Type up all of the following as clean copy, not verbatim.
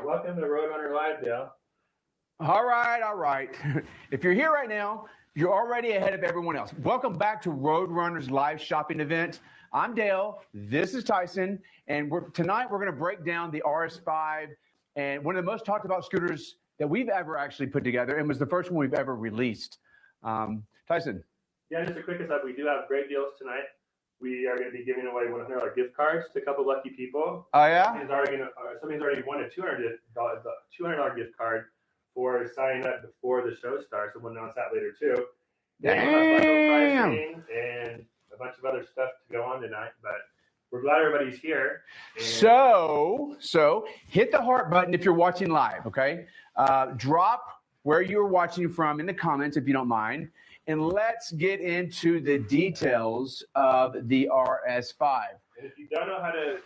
Welcome to RoadRunner Live, Dale. All right. If you're here right now, you're already ahead of everyone else. Welcome back to RoadRunner's live shopping event. I'm Dale. This is Tyson. And tonight we're going to break down the RS5, and one of the most talked about scooters that we've ever actually put together, and was the first one we've ever released. Tyson. Yeah, just a quick aside, we do have great deals tonight. We are going to be giving away $100 gift cards to a couple lucky people. Oh, yeah? Somebody's already won a $200 gift card for signing up before the show starts. So we'll announce that later, too. Damn! And a bunch of other stuff to go on tonight, but we're glad everybody's here. So hit the heart button if you're watching live, okay? Drop where you're watching from in the comments if you don't mind. And let's get into the details of the RS5. And if you don't know how to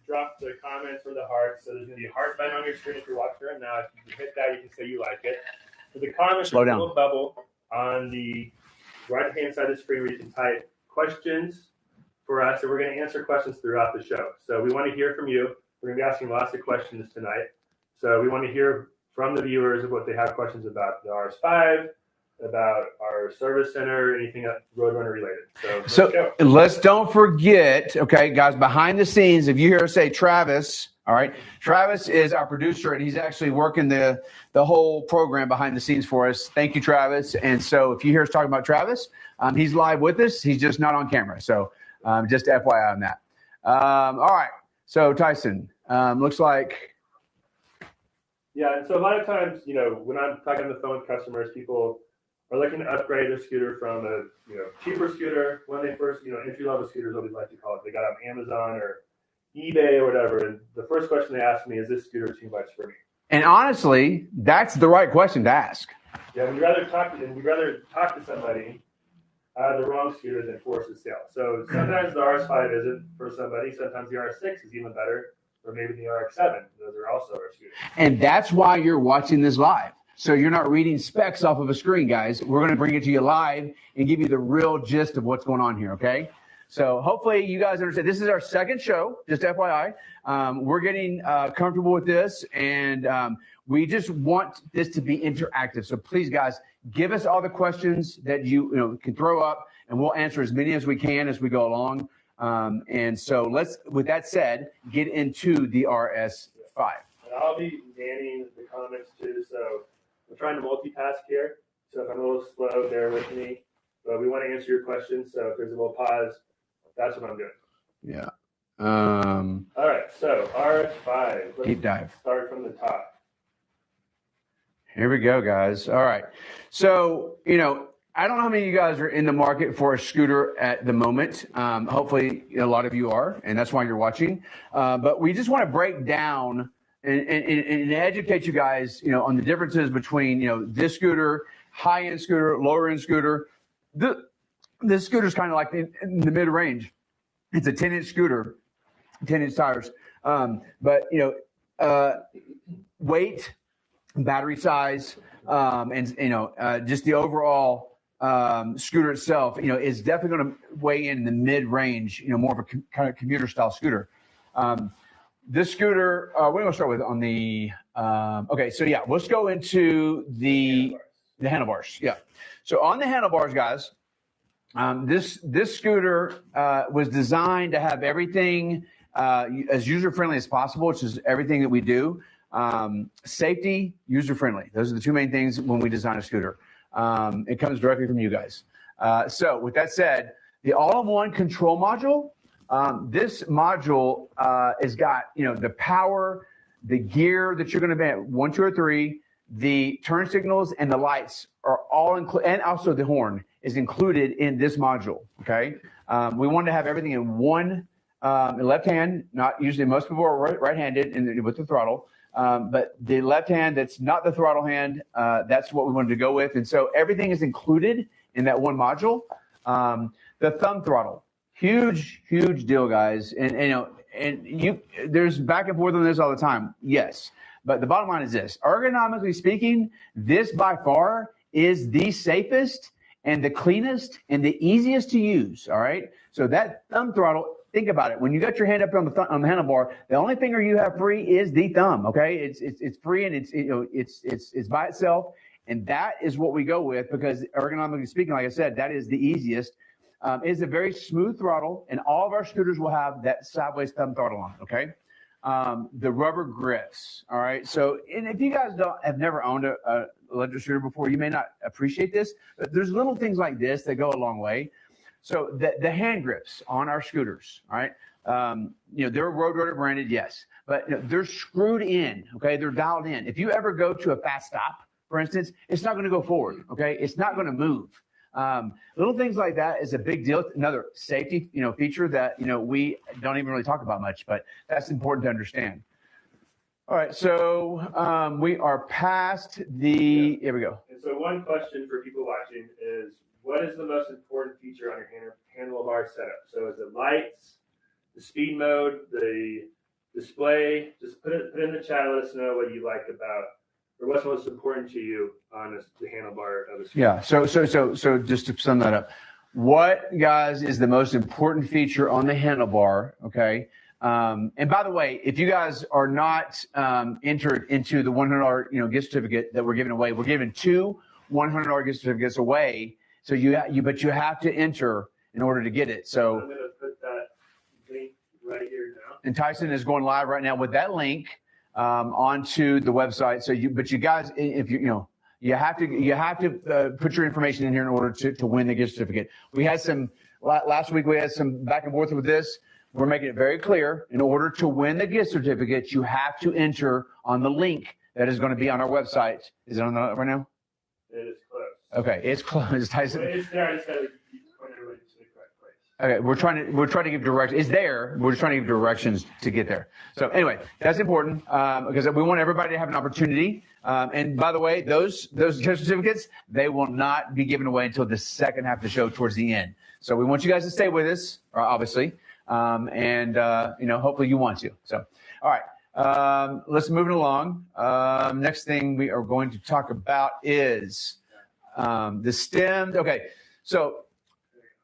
drop the comments or the hearts, so there's going to be a heart button on your screen if you're watching right now. If you can hit that, you can say you like it. So the comments, there's a little bubble on the right-hand side of the screen where you can type questions for us, and we're going to answer questions throughout the show. So we want to hear from you. We're going to be asking lots of questions tonight. So we want to hear from the viewers of what they have questions about the RS5, about our service center, anything RoadRunner related. So let's don't forget, okay, guys, behind the scenes, if you hear us say Travis, all right, Travis is our producer, and he's actually working the whole program behind the scenes for us. Thank you, Travis. And so if you hear us talking about Travis, he's live with us. He's just not on camera. So just FYI on that. All right. So Tyson, looks like. Yeah. And so a lot of times, when I'm talking on the phone with customers, people are looking to upgrade their scooter from a cheaper scooter when they first, entry-level scooters, what we like to call it. They got on Amazon or eBay or whatever. And the first question they ask me is, this scooter too much for me? And honestly, that's the right question to ask. Yeah, we'd rather talk to somebody the wrong scooter than force a sale. So sometimes the RS5 isn't for somebody. Sometimes the RS6 is even better, or maybe the RX7. Those are also our scooters. And that's why you're watching this live. So you're not reading specs off of a screen, guys. We're going to bring it to you live and give you the real gist of what's going on here, okay? So hopefully you guys understand. This is our second show, just FYI. We're getting comfortable with this, and we just want this to be interactive. So please, guys, give us all the questions that you can throw up, and we'll answer as many as we can as we go along. And so let's, with that said, get into the RS5. And I'll be manning the comments too, so I'm trying to multitask here. So if I'm a little slow, bear with me. But we want to answer your questions, so if there's a little pause, that's what I'm doing. Yeah. All right, so RS5. Let's deep dive. Start from the top. Here we go, guys. All right. So, you know, I don't know how many of you guys are in the market for a scooter at the moment. Hopefully, a lot of you are, and that's why you're watching. But we just want to break down and educate you guys, you know, on the differences between, you know, this scooter, high-end scooter, lower-end scooter. This scooter is kind of like in the mid-range. It's a 10-inch scooter, 10-inch tires. But, you know, weight, battery size, and, you know, just the overall scooter itself, you know, is definitely going to weigh in the mid-range, you know, more of a kind of commuter style scooter. This scooter, what are we going to start with on the, okay, so yeah, let's go into the handlebars. Yeah. So on the handlebars, guys, this scooter was designed to have everything as user-friendly as possible, which is everything that we do. Safety, user-friendly. Those are the two main things when we design a scooter. It comes directly from you guys. So with that said, the all-in-one control module, this module has got, you know, the power, the gear that you're going to be at 1, 2, or 3, the turn signals and the lights are all included, and also the horn is included in this module. Okay. We wanted to have everything in one left hand, not usually most people are right-handed and with the throttle. But the left hand, that's not the throttle hand, that's what we wanted to go with. And so everything is included in that one module. The thumb throttle, huge deal, guys. And you know, and there's back and forth on this all the time. Yes. But the bottom line is this, ergonomically speaking, this by far is the safest and the cleanest and the easiest to use. All right. So that thumb throttle, think about it. When you got your hand up on the handlebar, the only finger you have free is the thumb. Okay, it's free and it's by itself, and that is what we go with because ergonomically speaking, like I said, that is the easiest. It's a very smooth throttle, and all of our scooters will have that sideways thumb throttle on. Okay, the rubber grips. All right, so and if you guys have never owned a electric scooter before, you may not appreciate this, but there's little things like this that go a long way. So the hand grips on our scooters, all right, you know, they're RoadRunner branded, yes, but you know, they're screwed in, okay, they're dialed in. If you ever go to a fast stop, for instance, it's not going to go forward, okay, it's not going to move. Little things like that is a big deal. Another safety, you know, feature that, you know, we don't even really talk about much, but that's important to understand. All right, so we are past the, here we go. And so one question for people watching is, what is the most important feature on your handlebar setup? So is it lights, the speed mode, the display? Just put it in the chat. Let us know what you like about, or what's most important to you on the handlebar of the scooter. Yeah. So just to sum that up, what, guys, is the most important feature on the handlebar? Okay. And by the way, if you guys are not entered into the $100, you know, gift certificate that we're giving away, we're giving 2 $100 gift certificates away. So but you have to enter in order to get it. So I'm going to put that link right here now. And Tyson is going live right now with that link onto the website. So but you guys, if you have to put your information in here in order to win the gift certificate. We had some last week. We had some back and forth with this. We're making it very clear. In order to win the gift certificate, you have to enter on the link that is going to be on our website. Is it on right now? It is close. Okay, it's closed. Tyson. Well, it's there. I just got to point everybody to the correct place. Okay, we're trying to give directions. It's there. We're just trying to give directions to get there. So anyway, that's important because we want everybody to have an opportunity. And by the way, those gift certificates, they will not be given away until the second half of the show towards the end. So we want you guys to stay with us, obviously, and hopefully you want to. So all right, let's move it along. Next thing we are going to talk about is the stem. Okay, so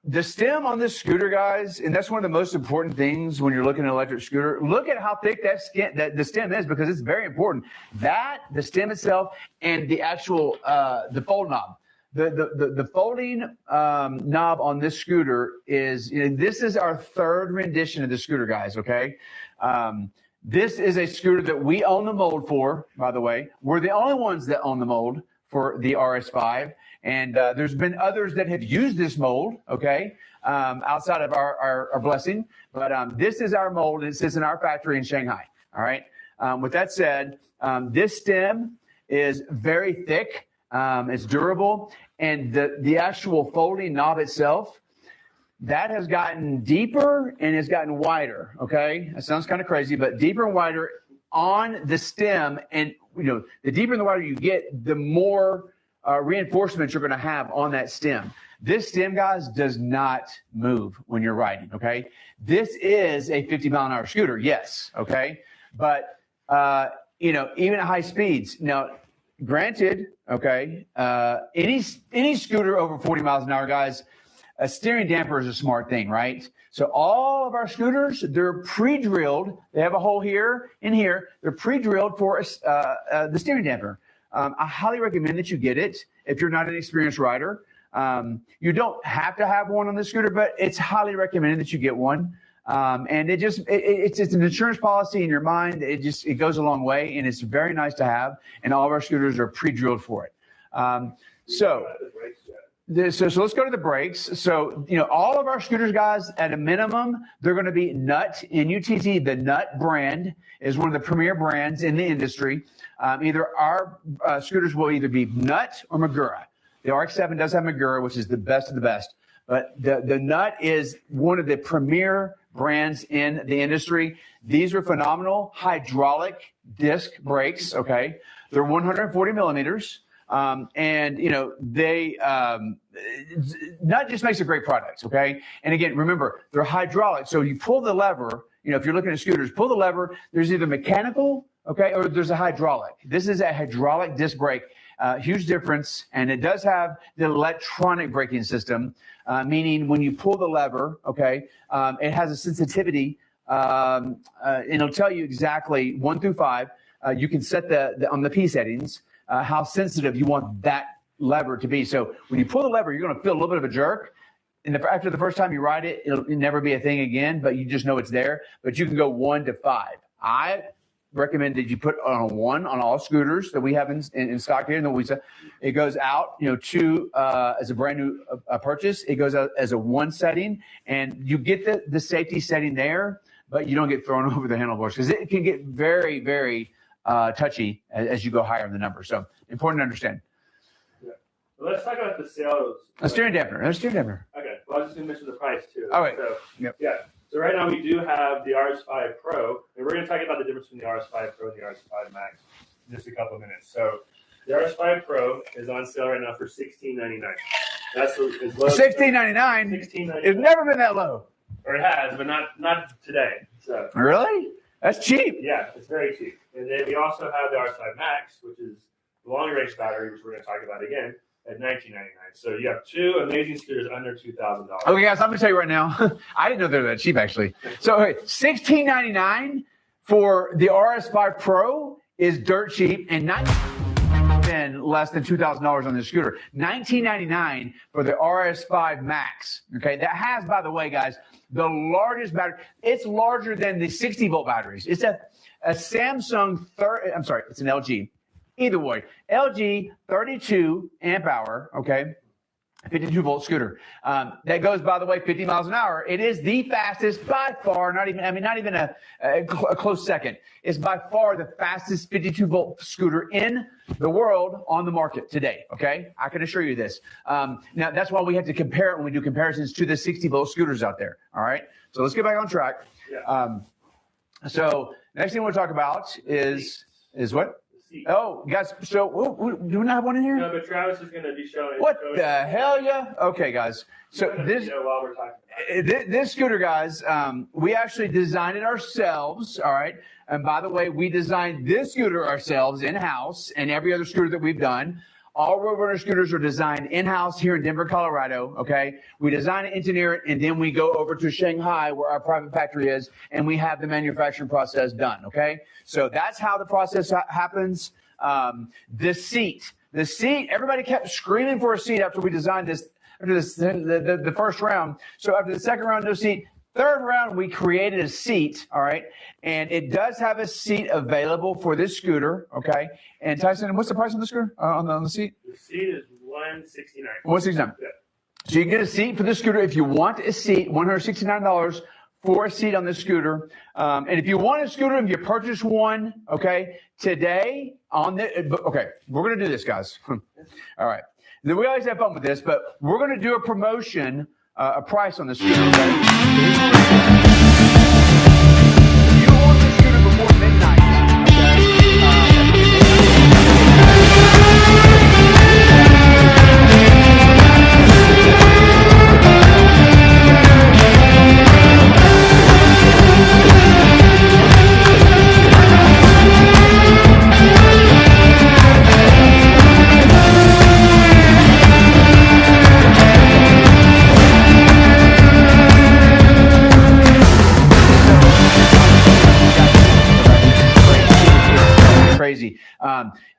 the stem on this scooter, guys, and that's one of the most important things when you're looking at an electric scooter. Look at how thick that the stem is, because it's very important. That, the stem itself, and the actual the fold knob. the folding knob on this scooter is, this is our third rendition of the scooter, guys, okay? This is a scooter that we own the mold for, by the way. We're the only ones that own the mold for the RS5. And there's been others that have used this mold, okay, outside of our blessing. But this is our mold, and it sits in our factory in Shanghai, all right? With that said, this stem is very thick. It's durable. And the actual folding knob itself, that has gotten deeper and has gotten wider, okay? That sounds kind of crazy, but deeper and wider on the stem. And, the deeper and the wider you get, the more reinforcements you're going to have on that stem. This stem, guys, does not move when you're riding, okay? This is a 50-mile-an-hour scooter, yes, okay? But, even at high speeds. Now, granted, okay, any scooter over 40 miles an hour, guys, a steering damper is a smart thing, right? So all of our scooters, they're pre-drilled. They have a hole here and here. They're pre-drilled for the steering damper. I highly recommend that you get it if you're not an experienced rider. You don't have to have one on the scooter, but it's highly recommended that you get one. And it's an insurance policy in your mind. It goes a long way, and it's very nice to have. And all of our scooters are pre-drilled for it. So let's go to the brakes. So, all of our scooters, guys, at a minimum, they're going to be Nut, N-U-T-T. The Nut brand is one of the premier brands in the industry. Either our scooters will either be Nut or Magura. The RX-7 does have Magura, which is the best of the best. But the Nut is one of the premier brands in the industry. These are phenomenal hydraulic disc brakes, okay? They're 140 millimeters. Nut just makes a great product, okay? And again, remember, they're hydraulic. So you pull the lever, if you're looking at scooters, pull the lever, there's either mechanical, okay, or there's a hydraulic. This is a hydraulic disc brake, huge difference. And it does have the electronic braking system, meaning when you pull the lever, okay, it has a sensitivity, and it'll tell you exactly 1 through 5. You can set on the P settings, how sensitive you want that lever to be. So when you pull the lever, you're going to feel a little bit of a jerk. And after the first time you ride it, it'll never be a thing again, but you just know it's there. But you can go 1 to 5. I recommend that you put on a 1 on all scooters that we have in stock here. And it goes out, as a brand new purchase. It goes out as a 1 setting, and you get the safety setting there, but you don't get thrown over the handlebars because it can get very, very touchy as you go higher in the number. So important to understand. Yeah. Well, let's talk about the sales. A steering damper. Okay. Well, I was just going to mention the price too. All right. So, yep. Yeah. So right now we do have the RS5 PRO, and we're going to talk about the difference between the RS5 PRO and the RS5 MAX in just a couple of minutes. So the RS5 PRO is on sale right now for $16.99. That's as low. $16.99. $16.99. It's never been that low. Or it has, but not today. So really? That's cheap. Yeah, it's very cheap. And then we also have the RS5 MAX, which is the long range battery, which we're going to talk about again, at $19.99. So you have 2 amazing scooters under $2,000. Okay, guys, I'm going to tell you right now. I didn't know they were that cheap, actually. So $16.99 for the RS5 PRO is dirt cheap, and not even less than $2,000 on this scooter. $19.99 for the RS5 MAX. Okay, that has, by the way, guys, the largest battery. It's larger than the 60-volt batteries. It's a Samsung, it's an LG. Either way, LG 32 amp hour, okay, 52-volt scooter. That goes, by the way, 50 miles an hour. It is the fastest by far, not even a close second. It's by far the fastest 52-volt scooter in the world on the market today, okay? I can assure you this. Now, that's why we have to compare it when we do comparisons to the 60-volt scooters out there, all right? So let's get back on track. Yeah. So next thing we'll talk about is what? Oh, guys, so do we not have one in here? No, but Travis is going to be showing. What the hell, yeah? Okay, guys. So while we're talking this scooter, guys, we actually designed it ourselves, all right? And by the way, we designed this scooter ourselves in-house and every other scooter that we've done. All RoadRunner scooters are designed in-house here in Denver, Colorado, okay? We design it, engineer it, and then we go over to Shanghai where our private factory is, and we have the manufacturing process done, okay? So that's how the process happens. The seat, The seat, everybody kept screaming for a seat after we designed this, after this, the first round. So after the second round, no seat. Third round, we created a seat, all right? And it does have a seat available for this scooter, okay? And Tyson, what's the price on the scooter, on the seat? The seat is $169. $169. Yeah. So you can get a seat for the scooter. If you want a seat, $169 for a seat on the scooter. And if you want a scooter, if you purchase one, okay, today on the, okay, we're going to do this, guys. All right. Then we always have fun with this, but we're going to do a promotion, a price on the scooter, okay? If you order the scooter before midnight, crazy.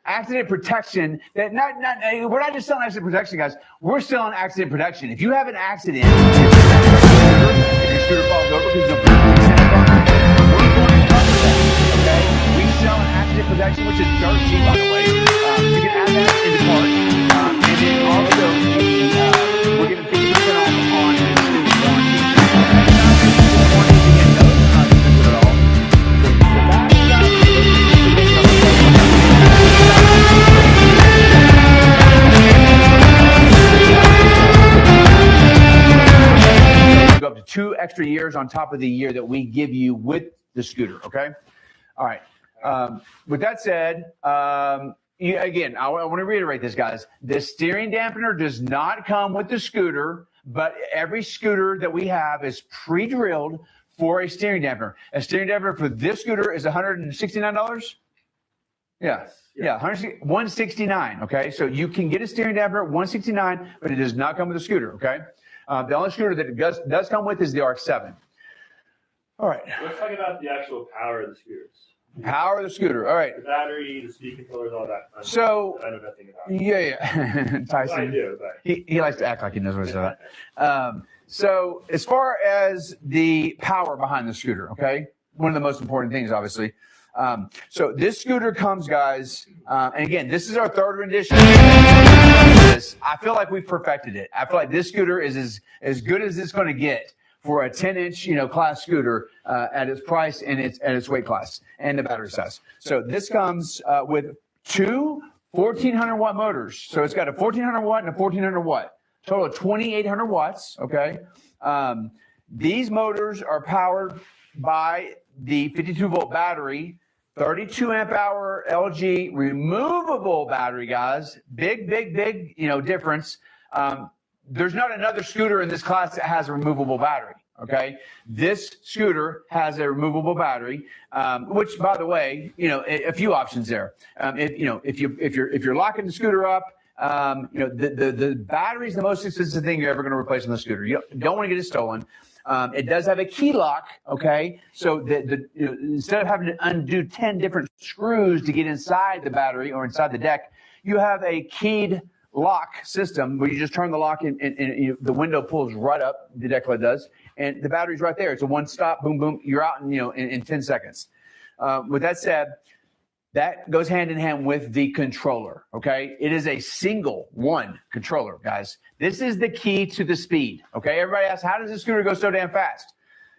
Accident protection. We're not just selling accident protection, guys. We're selling accident protection. If you have an accident, if your scooter falls over because we're going to cover that. Okay? We sell an accident protection, which is dirt cheap, by the way. You can add that in the cart, and then also we're giving 50% off on the extended warranty. Up to 2 extra years on top of the year that we give you with the scooter, okay? All right. With that said, again, I want to reiterate this, guys. The steering dampener does not come with the scooter, but every scooter that we have is pre-drilled for a steering dampener. A steering dampener for this scooter is $169? Yeah. Yeah, $169, okay? So you can get a steering dampener at $169, but it does not come with a scooter, okay? The only scooter that it does come with is the RX-7. All right. Let's talk about the actual power of the scooters. Power of the scooter. All right. The battery, the speed controllers, all that. So I know nothing about it. Yeah. Tyson. Well, I do, but He likes to act like he knows what he's about. So as far as the power behind the scooter, okay, one of the most important things, obviously. So this scooter comes, guys, and again, this is our third rendition. I feel like we've perfected it. I feel like this scooter is as good as it's going to get for a 10-inch, class scooter at its price and at its weight class and the battery size. So this comes with two 1,400-watt motors. So it's got a 1,400-watt and a 1,400-watt, total of 2,800 watts. Okay, these motors are powered by the 52-volt battery, 32 amp hour LG removable battery, guys. Big, difference. There's not another scooter in this class that has a removable battery. Okay, this scooter has a removable battery, which, by the way, a few options there. If you're locking the scooter up, the battery is the most expensive thing you're ever going to replace on the scooter. You don't want to get it stolen. It does have a key lock, okay? So instead of having to undo 10 different screws to get inside the battery or inside the deck, you have a keyed lock system where you just turn the lock and the window pulls right up, the deck lid does, and the battery's right there. It's a one-stop, boom, boom, you're out in 10 seconds. With that said, that goes hand in hand with the controller, okay? It is a single one controller, guys. This is the key to the speed, okay? Everybody asks, how does this scooter go so damn fast?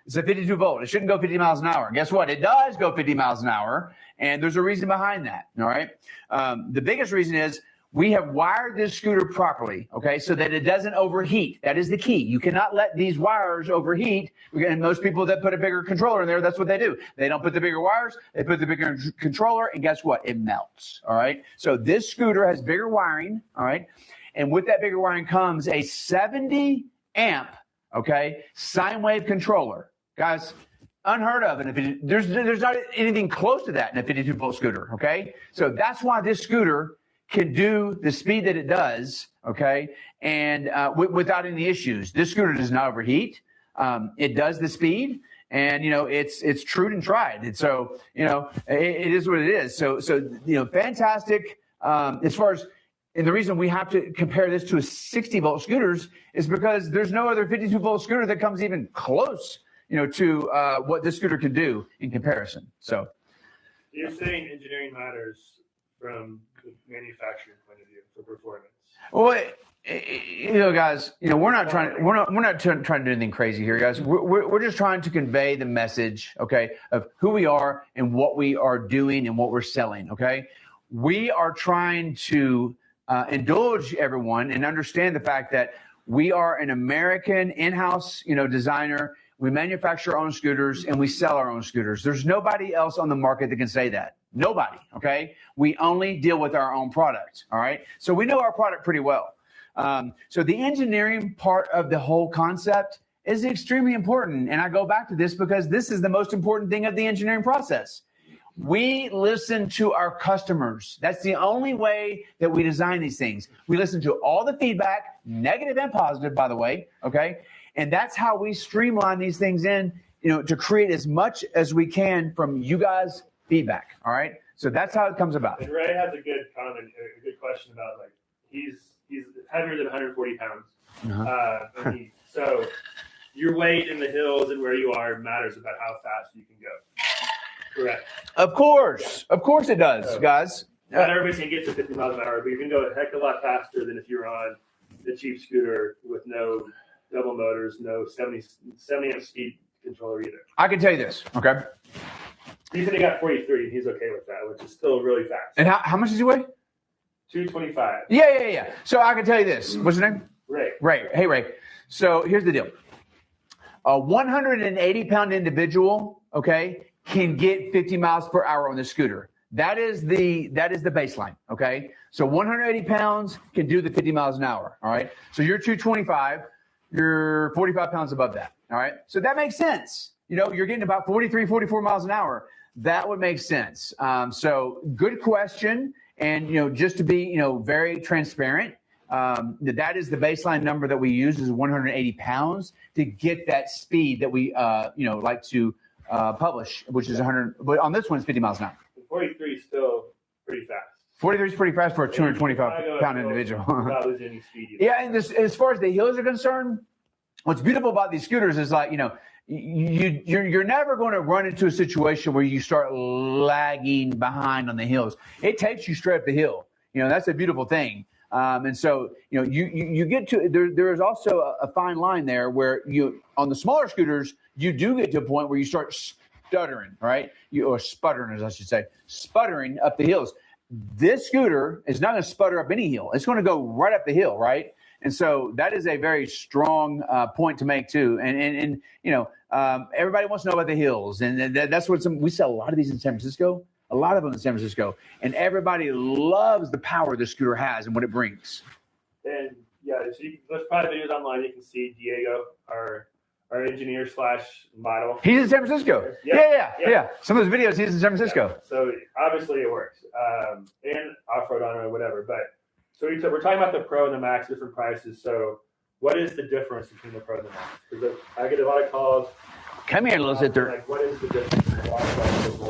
It's a 52 volt. It shouldn't go 50 miles an hour. And guess what? It does go 50 miles an hour, and there's a reason behind that, all right? The biggest reason is we have wired this scooter properly, okay, so that it doesn't overheat. That is the key. You cannot let these wires overheat. And most people that put a bigger controller in there, that's what they do. They don't put the bigger wires. They put the bigger controller, and guess what? It melts, all right? So this scooter has bigger wiring, all right? And with that bigger wiring comes a 70 amp, okay, sine wave controller. Guys, unheard of. There's not anything close to that in a 52 volt scooter, okay? So that's why this scooter can do the speed that it does, okay, and without any issues. This scooter does not overheat. It does the speed, and it's true and tried. And so it is what it is. So fantastic. As far as And the reason we have to compare this to a 60-volt scooters is because there's no other 52-volt scooter that comes even close, to what this scooter can do in comparison. So you're saying engineering matters from the manufacturing point of view for performance. Well, guys, we're not trying to do anything crazy here, guys. We're just trying to convey the message, okay, of who we are and what we are doing and what we're selling, okay? We are trying to indulge everyone and understand the fact that we are an American in-house, designer. We manufacture our own scooters and we sell our own scooters. There's nobody else on the market that can say that. Nobody, okay? We only deal with our own product, all right? So we know our product pretty well. So the engineering part of the whole concept is extremely important. And I go back to this because this is the most important thing of the engineering process. We listen to our customers. That's the only way that we design these things. We listen to all the feedback, negative and positive, by the way, okay? And that's how we streamline these things in, to create as much as we can from you guys' feedback, all right? So that's how it comes about. And Ray has a good comment, a good question about, like, he's heavier than 140 pounds. Uh-huh. So your weight in the hills and where you are matters about how fast you can go. Correct. Of course it does, guys. Not everybody's going to get to 50 miles an hour, but you can go a heck of a lot faster than if you're on the cheap scooter with no double motors, no 70 amp speed controller either. I can tell you this, okay? He said he got 43, and he's okay with that, which is still really fast. And how much does he weigh? 225. Yeah. So I can tell you this. What's your name? Ray. Hey, Ray. So here's the deal. A 180-pound individual, okay, can get 50 miles per hour on the scooter. That is the baseline, okay? So 180 pounds can do the 50 miles an hour, all right? So you're 225, you're 45 pounds above that, all right? So that makes sense. You're getting about 43, 44 miles an hour. That would make sense. So good question. And, just to be, very transparent, that is the baseline number that we use is 180 pounds to get that speed that we, like to publish, which is 100. But on this one, it's 50 miles an hour. 43 is still pretty fast. 43 is pretty fast for a 225-pound individual. Without losing any speed. Yeah, and as far as the hills are concerned, what's beautiful about these scooters is like, you're never going to run into a situation where you start lagging behind on the hills. It takes you straight up the hill. That's a beautiful thing. And so, you get to there is also a fine line there where on the smaller scooters, you do get to a point where you start stuttering, right? Or sputtering, as I should say, sputtering up the hills. This scooter is not going to sputter up any hill. It's going to go right up the hill, right? And so that is a very strong point to make too. And everybody wants to know about the hills, and that's what we sell a lot of these in San Francisco. A lot of them in San Francisco, and everybody loves the power the scooter has and what it brings. And yeah, so there's probably videos online. You can see Diego, our engineer / model. He's in San Francisco. Yeah. Some of those videos, he's in San Francisco. Yeah. So obviously it works, and off-road on or whatever. But so we're talking about the Pro and the Max, different prices. So what is the difference between the Pro and the Max? Because I get a lot of calls. Come here, little sister. Like, what is the difference between the RS5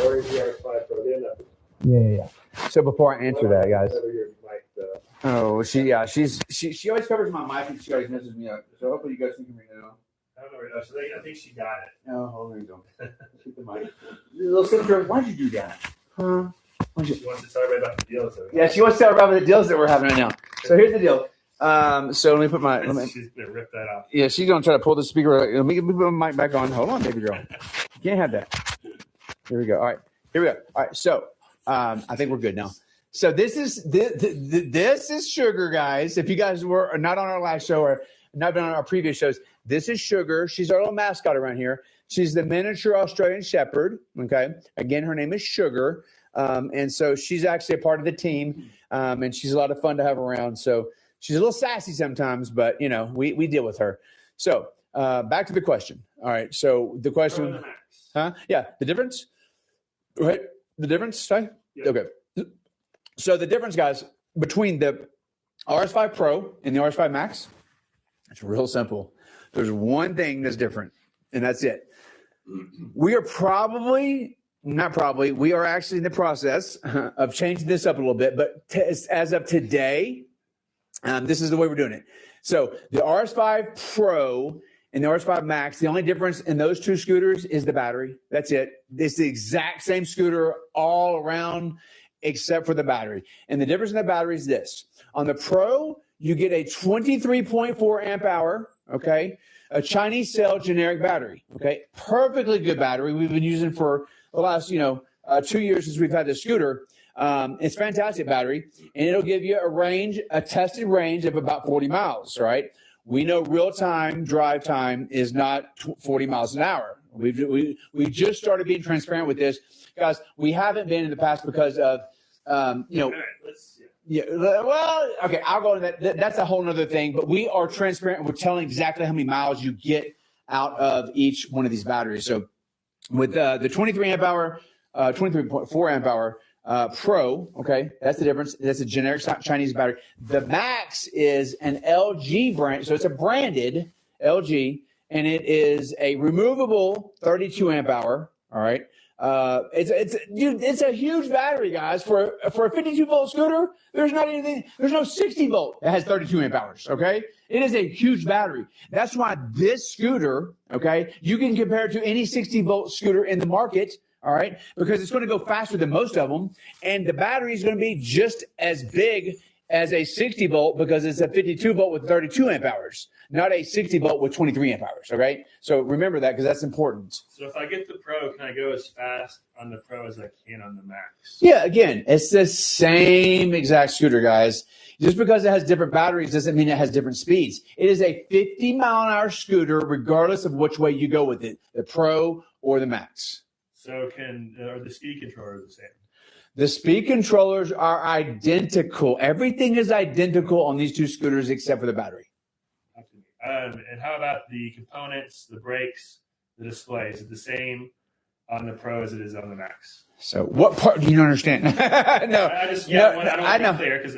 or is the RS5 PRO? Yeah. So before I answer that, guys. Oh, she always covers my mic and she always messes me up. So hopefully you guys can hear me now. I don't know where it is. I think she got it. Oh, hold on, don't. Keep the mic. Little sister, why'd you do that? Huh? She wants to celebrate about the deals. Yeah, she wants to celebrate about the deals that we're having right now. So here's the deal. So let me put my. She's gonna rip that off. Yeah, she's gonna try to pull the speaker. Let me put my mic back on. Hold on, baby girl. You can't have that. Here we go. All right, here we go. All right, so I think we're good now. So this is Sugar, guys. If you guys were not on our last show or not been on our previous shows, this is Sugar. She's our little mascot around here. She's the miniature Australian Shepherd. Okay, again, her name is Sugar, and so she's actually a part of the team, and she's a lot of fun to have around. So. She's a little sassy sometimes, but, we deal with her. So back to the question. All right. So the question. Huh? Yeah. The difference? Right? The difference, Ty? Yeah. Okay. So the difference, guys, between the RS5 Pro and the RS5 MAX, it's real simple. There's one thing that's different, and that's it. We are probably not probably. We are actually in the process of changing this up a little bit. But as of today, this is the way we're doing it. So the RS5 Pro and the RS5 MAX, the only difference in those two scooters is the battery. That's it. It's the exact same scooter all around except for the battery. And the difference in the battery is this. On the Pro, you get a 23.4 amp hour, okay? A Chinese cell generic battery, okay? Perfectly good battery. We've been using for the last, 2 years since we've had this scooter. It's fantastic battery, and it'll give you a tested range of about 40 miles, right? We know real-time drive time is not 40 miles an hour. We just started being transparent with this, guys. We haven't been in the past because of, yeah. Well, okay, I'll go into that. That's a whole other thing, but we are transparent. We're telling exactly how many miles you get out of each one of these batteries. So with the 23 amp hour, 23.4 amp hour, Pro, okay, that's the difference. That's a generic Chinese battery. The Max is an LG brand, so it's a branded LG, and it is a removable 32 amp hour. All right, it's a huge battery, guys. For a 52 volt scooter, there's no 60 volt that has 32 amp hours. Okay, it is a huge battery. That's why this scooter, okay, you can compare it to any 60 volt scooter in the market. All right, because it's going to go faster than most of them, and the battery is going to be just as big as a 60 volt because it's a 52 volt with 32 amp hours, not a 60 volt with 23 amp hours. Okay, so remember that because that's important. So if I get the Pro, can I go as fast on the Pro as I can on the Max? Yeah, again, it's the same exact scooter, guys. Just because it has different batteries doesn't mean it has different speeds. It is a 50 mile an hour scooter, regardless of which way you go with it, the Pro or the Max. So are the speed controllers the same? The speed controllers are identical. Everything is identical on these two scooters except for the battery. And how about the components, the brakes, the display? Is it the same on the Pro as it is on the Max? So what part do you not understand? No, I don't know there because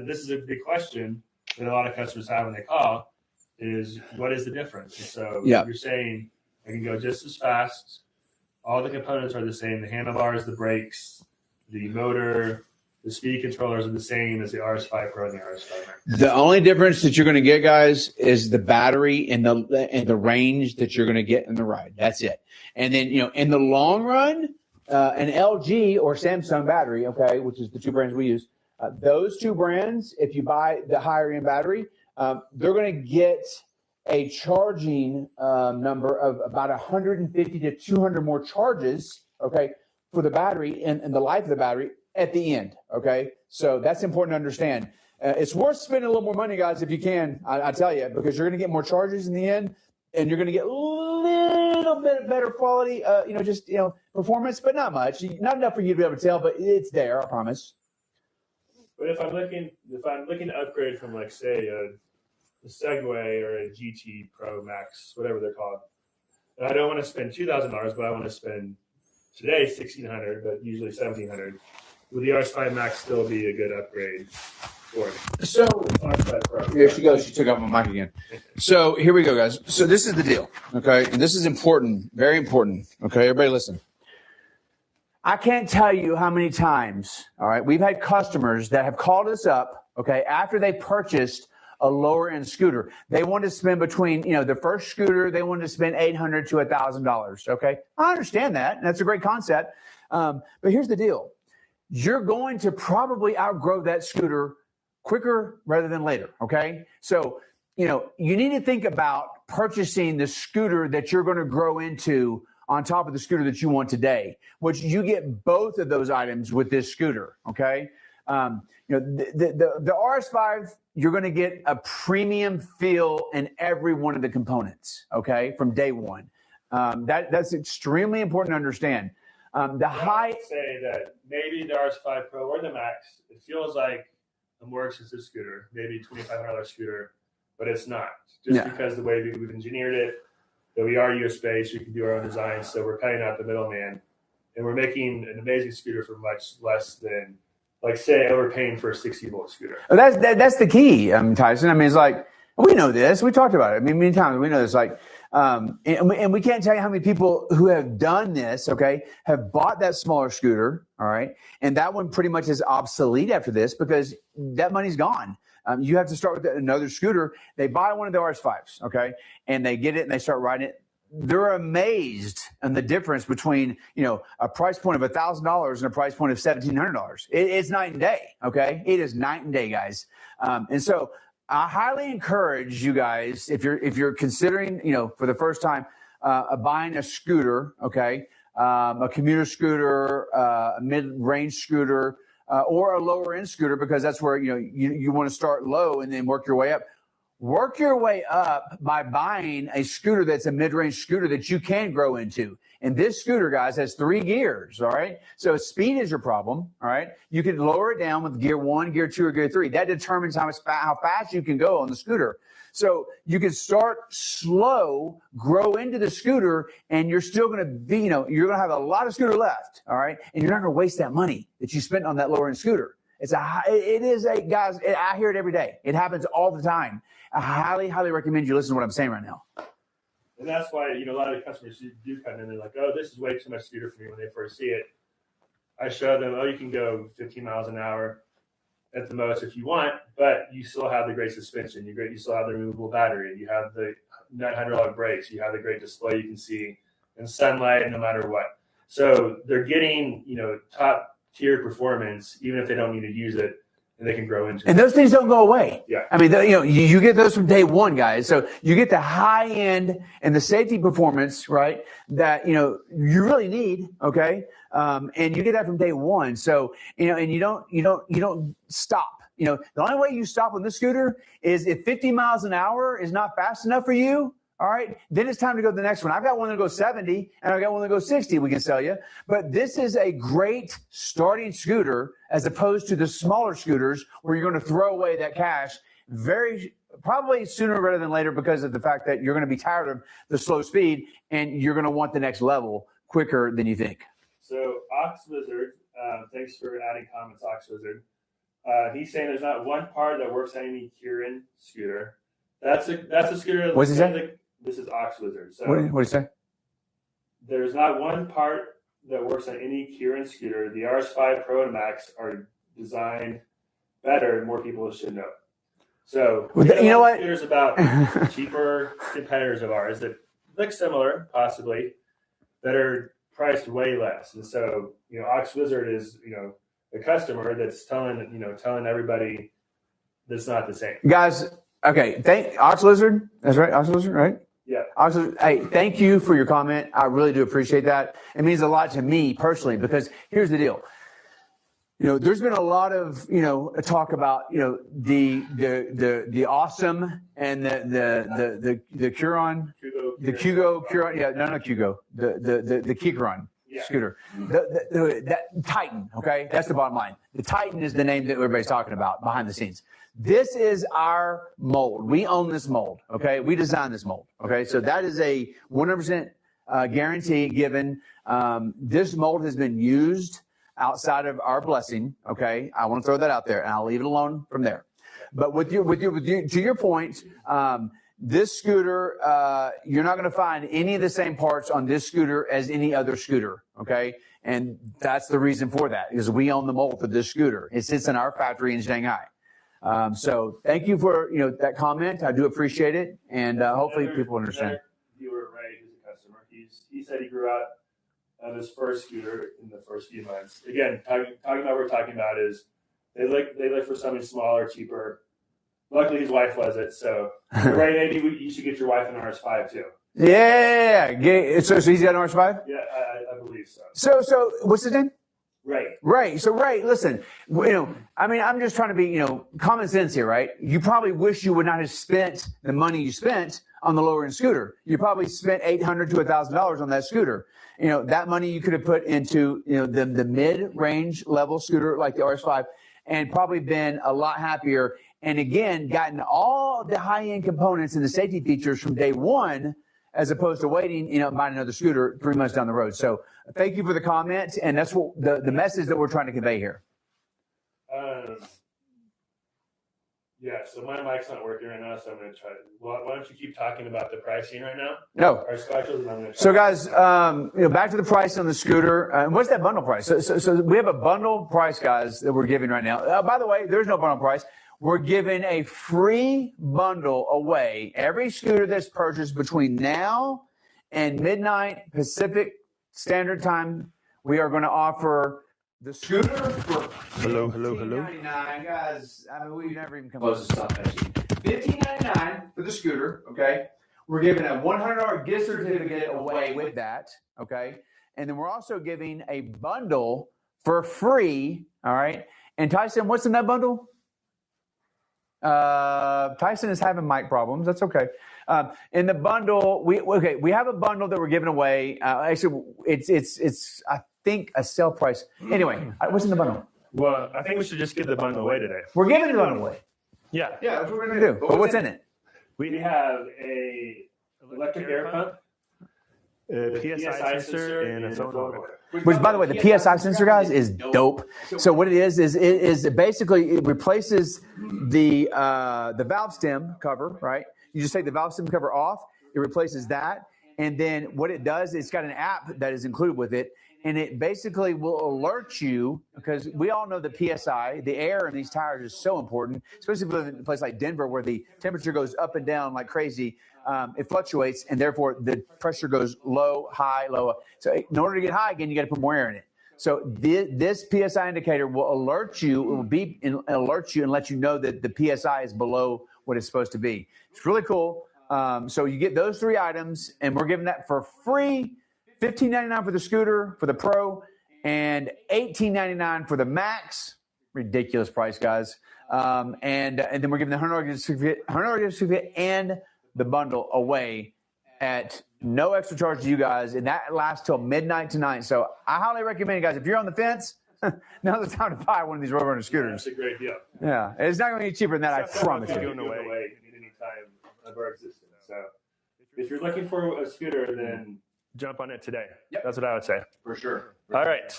this is a big question that a lot of customers have when they call is what is the difference? And so you're saying I can go just as fast. All the components are the same. The handlebars, the brakes, the motor, the speed controllers are the same as the RS5 Pro and the RS5 MAX. The only difference that you're going to get, guys, is the battery and the range that you're going to get in the ride. That's it. And then, in the long run, an LG or Samsung battery, okay, which is the two brands we use, those two brands, if you buy the higher end battery, they're going to get a charging number of about 150 to 200 more charges, okay, for the battery and the life of the battery at the end, okay? So that's important to understand. It's worth spending a little more money, guys, if you can, I tell you, because you're going to get more charges in the end, and you're going to get a little bit better quality, performance, but not much. Not enough for you to be able to tell, but it's there, I promise. But if I'm looking to upgrade from, like, say, a Segway or a GT Pro Max, whatever they're called. And I don't want to spend $2,000, but I want to spend today $1,600, but usually $1,700. Would the RS5 MAX still be a good upgrade for it? So RS5 Pro. Here she goes. She took off my mic again. So here we go, guys. So this is the deal, okay? And this is important, very important. Okay, everybody listen. I can't tell you how many times, all right, we've had customers that have called us up, okay, after they purchased a lower end scooter. They want to spend between, the first scooter, they wanted to spend $800 to $1,000. Okay. I understand that. And that's a great concept. But here's the deal. You're going to probably outgrow that scooter quicker rather than later. Okay. So, you need to think about purchasing the scooter that you're going to grow into on top of the scooter that you want today, which you get both of those items with this scooter. Okay. The RS5, you're going to get a premium feel in every one of the components, okay, from day one. That's extremely important to understand. I would say that maybe the RS5 Pro or the Max, it feels like a more expensive scooter, maybe $2,500 scooter, but it's not. Just because the way we've engineered it, that we are US-based, we can do our own design, so we're cutting out the middleman, and we're making an amazing scooter for much less than, like, say, overpaying for a 60-volt scooter. That's the key, Tyson. I mean, it's like, we know this. We talked about it. I mean, many times we know this. Like, And we can't tell you how many people who have done this, okay, have bought that smaller scooter, all right, and that one pretty much is obsolete after this because that money's gone. You have to start with another scooter. They buy one of the RS5s, okay, and they get it and they start riding it. They're amazed in the difference between, a price point of $1,000 and a price point of $1,700. It's night and day, okay? It is night and day, guys. And so I highly encourage you guys, if you're considering, for the first time, buying a scooter, okay, a commuter scooter, a mid-range scooter, or a lower-end scooter, because that's where you want to start low and then work your way up. Work your way up by buying a scooter that's a mid-range scooter that you can grow into. And this scooter, guys, has 3 gears, all right? So speed is your problem, all right? You can lower it down with gear 1, gear 2, or gear 3. That determines how fast you can go on the scooter. So you can start slow, grow into the scooter, and you're still going to be, you're going to have a lot of scooter left, all right? And you're not going to waste that money that you spent on that lower-end scooter. Guys, I hear it every day. It happens all the time. I highly, highly recommend you listen to what I'm saying right now. And that's why, a lot of the customers do come in, they're like, oh, this is way too much scooter for me when they first see it. I show them, you can go 15 miles an hour at the most if you want, but you still have the great suspension. You still have the removable battery. You have the hydraulic brakes. You have the great display you can see in sunlight no matter what. So they're getting, top tier performance, even if they don't need to use it. And they can grow into it. And those things don't go away. Yeah. I mean, you get those from day one, guys. So you get the high end and the safety performance, right? That, you really need. Okay. And you get that from day one. So, and you don't stop. The only way you stop on this scooter is if 50 miles an hour is not fast enough for you. All right, then it's time to go to the next one. I've got one that goes 70 and I've got one that goes 60 we can sell you. But this is a great starting scooter as opposed to the smaller scooters where you're going to throw away that cash probably sooner rather than later because of the fact that you're going to be tired of the slow speed and you're going to want the next level quicker than you think. So Ox Wizard, thanks for adding comments, Ox Wizard. He's saying there's not one part that works on any Kieran scooter. That's a scooter. What's he saying? This is Ox Wizard. So what did he say? There's not one part that works on any Kieran scooter. The RS5 PRO and MAX are designed better, and more people should know. So you know what? Scooters about cheaper competitors of ours that look similar, possibly, that are priced way less. And so Ox Wizard is a customer that's telling everybody that's not the same. Guys, okay, Ox Lizard. That's right, Ox Lizard, right? Yeah. Hey, thank you for your comment. I really do appreciate that. It means a lot to me personally because here's the deal. There's been a lot of talk about the awesome and the Curon, the Kugo Curon. Yeah, no Kugo. The Keychron scooter. That Titan. Okay, that's the bottom line. The Titan is the name that everybody's talking about behind the scenes. This is our mold. We own this mold, okay? We designed this mold, okay? So that is a 100% guarantee given. This mold has been used outside of our blessing, okay? I want to throw that out there, and I'll leave it alone from there. But to your point, this scooter, you're not going to find any of the same parts on this scooter as any other scooter, okay? And that's the reason for that, is we own the mold for this scooter. It sits in our factory in Shanghai. So thank you for that comment. I do appreciate it, and hopefully people understand. Viewer Ray, who's a customer, he said he grew out of his first scooter in the first few months. Again, talking about what we're talking about is they look for something smaller, cheaper. Luckily, his wife was it. So Ray, maybe you should get your wife an RS5 too. Yeah. So he's got an RS5? Yeah, I believe so. So what's his name? Ray. So Ray, listen, I'm just trying to be, common sense here, right? You probably wish you would not have spent the money you spent on the lower end scooter. You probably spent $800 to $1,000 on that scooter. That money you could have put into, the mid-range level scooter like the RS5 and probably been a lot happier. And again, gotten all the high-end components and the safety features from day one, as opposed to waiting, buying another scooter 3 months down the road. So thank you for the comment, and that's what the message that we're trying to convey here. Yeah, so my mic's not working right now, so I'm going to try. Why don't you keep talking about the pricing right now? No. Our specials, and I'm going to. So, guys, back to the price on the scooter. What's that bundle price? So we have a bundle price, guys, that we're giving right now. By the way, there's no bundle price. We're giving a free bundle away. Every scooter that's purchased between now and midnight Pacific Standard Time, we are going to offer the scooter for $15.99. Guys, I mean, we've never even come close to something. $15.99 for the scooter, okay? We're giving a $100 gift certificate away with that, okay? And then we're also giving a bundle for free, all right? And Tyson, what's in that bundle? Tyson is having mic problems. That's okay. In the bundle, we have a bundle that we're giving away. Actually, it's I think a sale price. Anyway, what's in the bundle? Well, I think we should just give the bundle away today. We're giving the bundle away. Yeah, that's what we're gonna do. But what's in it? We have a electric air pump, a PSI sensor, and a phone holder. Which, by the way, the PSI sensor, guys, is dope. So what it is basically it replaces the valve stem cover, right? You just take the valve stem cover off. It replaces that. And then what it does, it's got an app that is included with it. And it basically will alert you, because we all know the PSI, the air in these tires is so important, especially in a place like Denver where the temperature goes up and down like crazy. It fluctuates, and therefore the pressure goes low, high, low. So in order to get high again, you got to put more air in it. So this PSI indicator will alert you. It will beep and alert you and let you know that the PSI is below what it's supposed to be. It's really cool. So you get those three items, and we're giving that for free. $15.99 for the scooter, for the Pro, and $18.99 for the Max. Ridiculous price, guys. And then we're giving the $100 certificate and the bundle away at no extra charge to you guys, and that lasts till midnight tonight. So I highly recommend it, guys. If you're on the fence, now's the time to buy one of these RoadRunner scooters. That's a great deal. Yeah, it's not going to be cheaper than that, I promise you. Going away at any time of our existence. So if you're looking for a scooter, then jump on it today. Yep. That's what I would say. For sure. All right.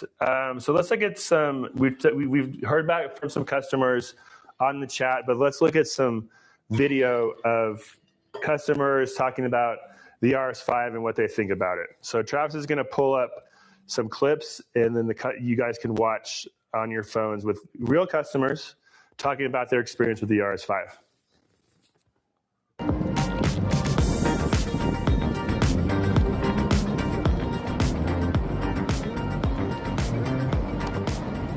So let's look at some. We've heard back from some customers on the chat, but let's look at some video of customers talking about the RS5 and what they think about it. So Travis is going to pull up some clips, and then you guys can watch on your phones with real customers talking about their experience with the RS5.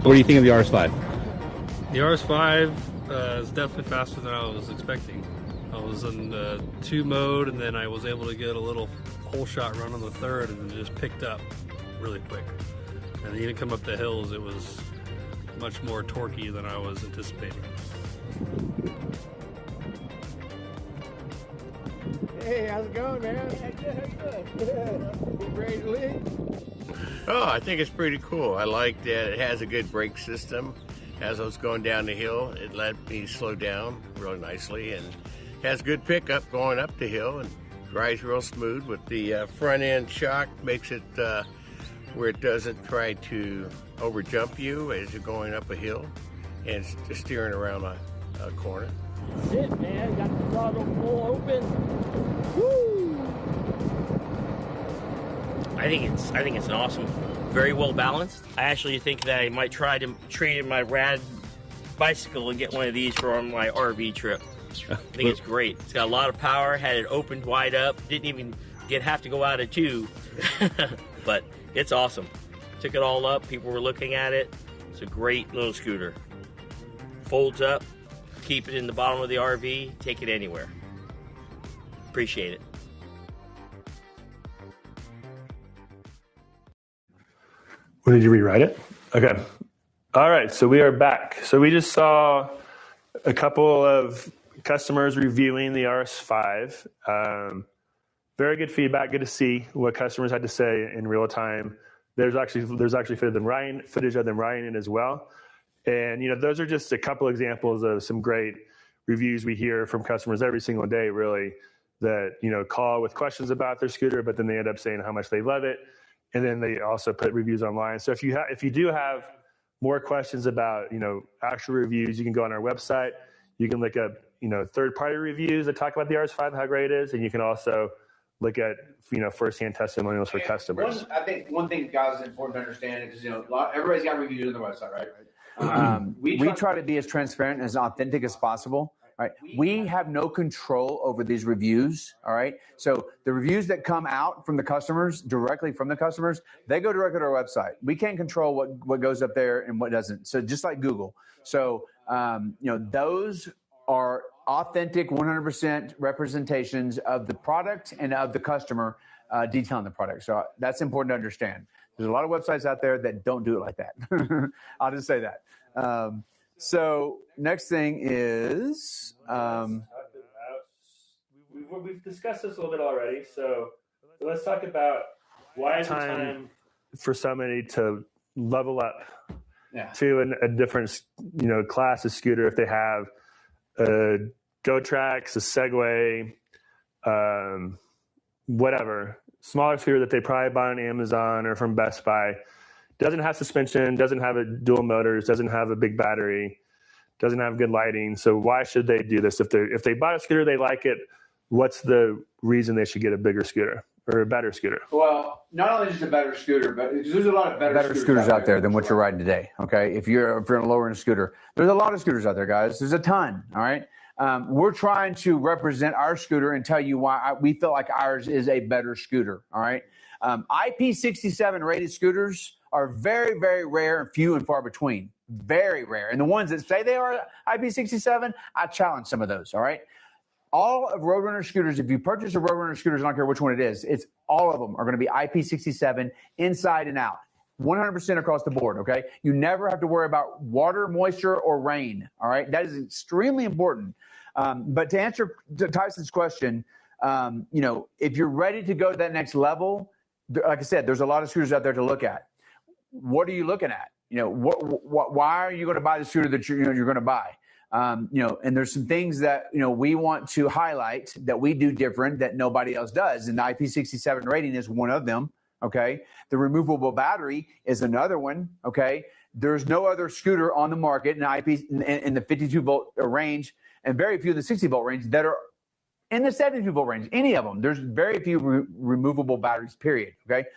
What do you think of the RS5? The RS5 is definitely faster than I was expecting. I was in 2 mode, and then I was able to get a little hole shot run on the 3rd, and then just picked up really quick. And then even come up the hills, it was much more torquey than I was anticipating. Hey, how's it going, man? Good. Ready to leave? Oh, I think it's pretty cool. I like that it has a good brake system. As I was going down the hill, it let me slow down really nicely, and has good pickup going up the hill and drives real smooth with the front end shock. Makes it where it doesn't try to over jump you as you're going up a hill and steering around a corner. That's it, man. Got the throttle full open. Woo! I think it's an awesome, very well balanced. I actually think that I might try to trade in my rad bicycle and get one of these for on my RV trip. I think it's great. It's got a lot of power, had it opened wide up, didn't even have to go out of 2, but it's awesome. Took it all up, people were looking at it. It's a great little scooter. Folds up, keep it in the bottom of the RV, take it anywhere. Appreciate it. When did you rewrite it? Okay. All right, so we are back. So we just saw a couple of customers reviewing the RS5. Very good feedback. Good to see what customers had to say in real time. There's actually footage of them riding it as well. And those are just a couple examples of some great reviews we hear from customers every single day, really, that call with questions about their scooter, but then they end up saying how much they love it. And then they also put reviews online. So if you do have more questions about actual reviews, you can go on our website. You can look up, third-party reviews that talk about the RS5, how great it is, and you can also look at, first-hand testimonials for customers. I think one thing, guys, is important to understand is, everybody's got reviews on their website, right? We try to be as transparent and as authentic as possible. Right. We have no control over these reviews. All right. So the reviews that come out from the customers, directly from the customers, they go directly to our website. We can't control what goes up there and what doesn't. So just like Google. So, those are authentic 100% representations of the product and of the customer detailing the product. So that's important to understand. There's a lot of websites out there that don't do it like that. I'll just say that. So next thing is we've discussed this a little bit already. So let's talk about why is it time for somebody to level up to a different class of scooter if they have a GoTrax, a Segway, whatever smaller scooter that they probably buy on Amazon or from Best Buy. Doesn't have suspension, doesn't have a dual motors, doesn't have a big battery, doesn't have good lighting. So why should they do this? If they bought a scooter, they like it, what's the reason they should get a bigger scooter or a better scooter? Well, not only just a better scooter, but there's a lot of better scooters out there than what you're riding today. Okay, if you're in a lower end scooter, there's a lot of scooters out there, guys. There's a ton. All right. We're trying to represent our scooter and tell you why we feel like ours is a better scooter. All right. IP67 rated scooters are very, very rare and few and far between. Very rare. And the ones that say they are IP67, I challenge some of those. All right. All of RoadRunner scooters, if you purchase a RoadRunner scooters, I don't care which one it is, it's all of them are going to be IP67 inside and out. 100% across the board, okay? You never have to worry about water, moisture, or rain, all right? That is extremely important. But to answer Tyson's question, if you're ready to go to that next level, like I said, there's a lot of scooters out there to look at. What are you looking at? Why are you going to buy the scooter that you're going to buy? And there's some things that, we want to highlight that we do different that nobody else does. And the IP67 rating is one of them. Okay. The removable battery is another one. Okay. There's no other scooter on the market in the 52 volt range and very few in the 60 volt range that are in the 72 volt range. Any of them. There's very few removable batteries, period. Okay.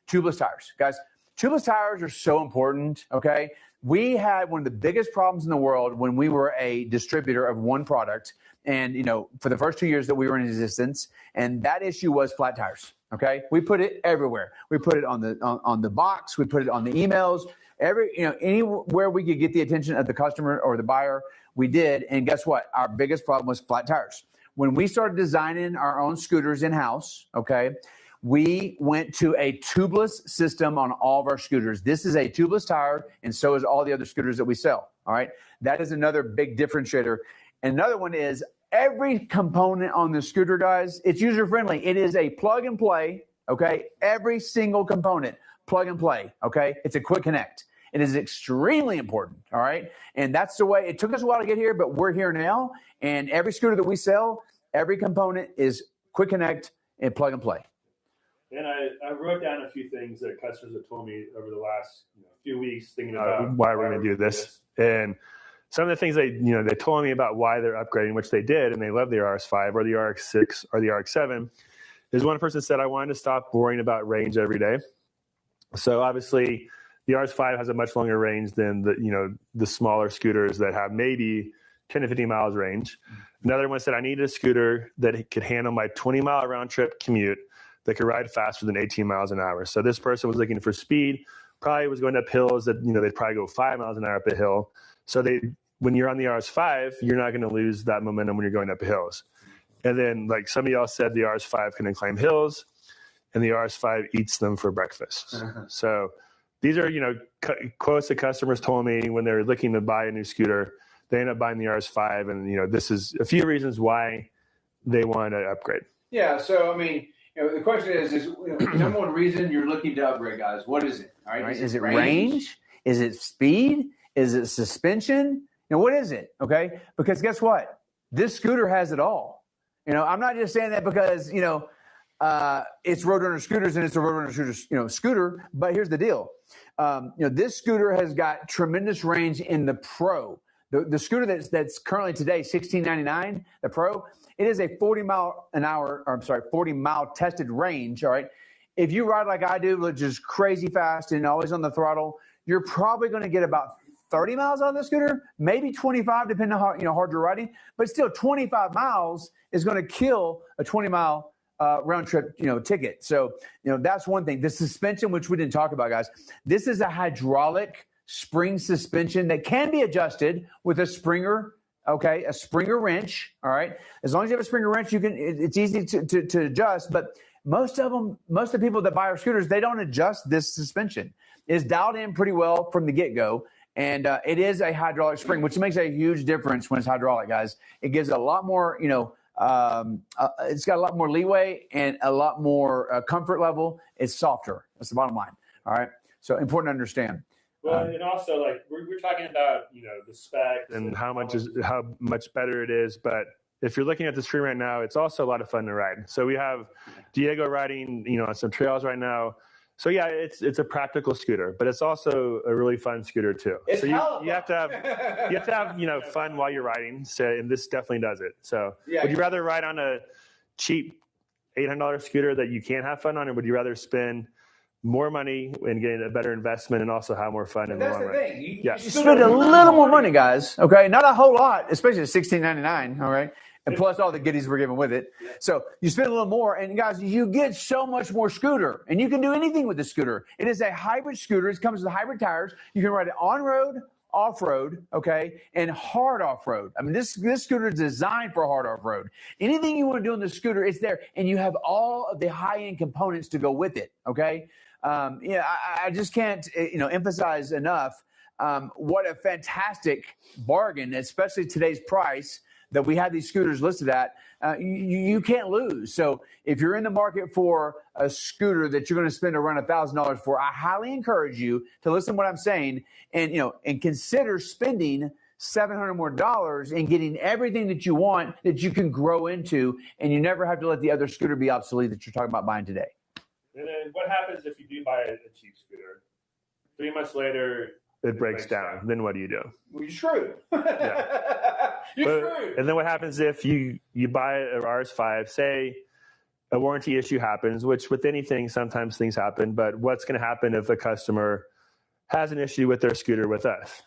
Tubeless tires, guys. Tubeless tires are so important. Okay. We had one of the biggest problems in the world when we were a distributor of one product. And, for the first 2 years that we were in existence, and that issue was flat tires. Okay. We put it everywhere. We put it on the box. We put it on the emails, anywhere we could get the attention of the customer or the buyer, we did. And guess what? Our biggest problem was flat tires. When we started designing our own scooters in-house, okay, we went to a tubeless system on all of our scooters. This is a tubeless tire, and so is all the other scooters that we sell. All right. That is another big differentiator. Another one is every component on the scooter, guys, it's user-friendly. It is a plug and play, okay? Every single component, plug and play, okay? It's a quick connect. It is extremely important, all right? And that's the way, it took us a while to get here, but we're here now. And every scooter that we sell, every component is quick connect and plug and play. And I wrote down a few things that customers have told me over the last few weeks thinking about why we're going to do this. And some of the things they told me about why they're upgrading, which they did, and they love the RS5 or the RX6 or the RX7, is one person said, I wanted to stop worrying about range every day. So obviously the RS5 has a much longer range than the smaller scooters that have maybe 10 to 15 miles range. Another one said, I needed a scooter that could handle my 20-mile round trip commute that could ride faster than 18 miles an hour. So this person was looking for speed, probably was going up hills that, they'd probably go 5 miles an hour up a hill. So when you're on the RS5, you're not going to lose that momentum when you're going up hills. And then, like some of y'all said, the RS5 can climb hills, and the RS5 eats them for breakfast. Uh-huh. So these are, quotes that customers told me when they're looking to buy a new scooter. They end up buying the RS5, and, this is a few reasons why they want to upgrade. Yeah, so, the question is number one reason you're looking to upgrade, guys, what is it? All right. Is it range? Is it speed? Is it suspension? What is it? Okay. Because guess what? This scooter has it all. I'm not just saying that because, it's RoadRunner Scooters and it's a RoadRunner Scooters, scooter. But here's the deal. This scooter has got tremendous range in the Pro. The scooter that's currently today $16.99, the Pro, it is a 40 mile tested range. All right. If you ride like I do, which is crazy fast and always on the throttle, you're probably going to get about 30 miles out of the scooter, maybe 25, depending on how hard you're riding. But still, 25 miles is going to kill a 20-mile round trip ticket. So that's one thing. The suspension, which we didn't talk about, guys. This is a hydraulic spring suspension that can be adjusted with a Springer. Okay, a Springer wrench. All right, as long as you have a Springer wrench, you can. It's easy to adjust. But most of the people that buy our scooters, they don't adjust this suspension. It's dialed in pretty well from the get-go. And it is a hydraulic spring, which makes a huge difference when it's hydraulic, guys. It gives a lot more, it's got a lot more leeway and a lot more comfort level. It's softer. That's the bottom line. All right. So important to understand. Well, and also like we're talking about, the specs and how much better it is. But if you're looking at the screen right now, it's also a lot of fun to ride. So we have Diego riding, on some trails right now. So yeah, it's a practical scooter, but it's also a really fun scooter too. It's so you have to have fun while you're riding. So and this definitely does it. So would you rather ride on a cheap $800 scooter that you can't have fun on, or would you rather spend more money and get a better investment and also have more fun in the long run? That's the thing. You spend a little more money, guys. Okay, not a whole lot, especially at $16.99. All right. And plus all the goodies we're giving with it. So you spend a little more, and guys, you get so much more scooter, and you can do anything with the scooter. It is a hybrid scooter. It comes with hybrid tires. You can ride it on-road, off-road, okay, and hard off-road. I mean, this scooter is designed for hard off-road. Anything you want to do on the scooter, it's there, and you have all of the high-end components to go with it, okay? I just can't, emphasize enough what a fantastic bargain, especially today's price, that we have these scooters listed at. You can't lose. So if you're in the market for a scooter that you're going to spend around $1,000 for, I highly encourage you to listen to what I'm saying and consider spending $700 more and getting everything that you want that you can grow into, and you never have to let the other scooter be obsolete that you're talking about buying today. And then what happens if you do buy a cheap scooter? 3 months later, it breaks down. Then what do you do? Well, you're screwed. You're screwed. And then what happens if you buy a RS5, say a warranty issue happens, which with anything, sometimes things happen, but what's going to happen if a customer has an issue with their scooter with us?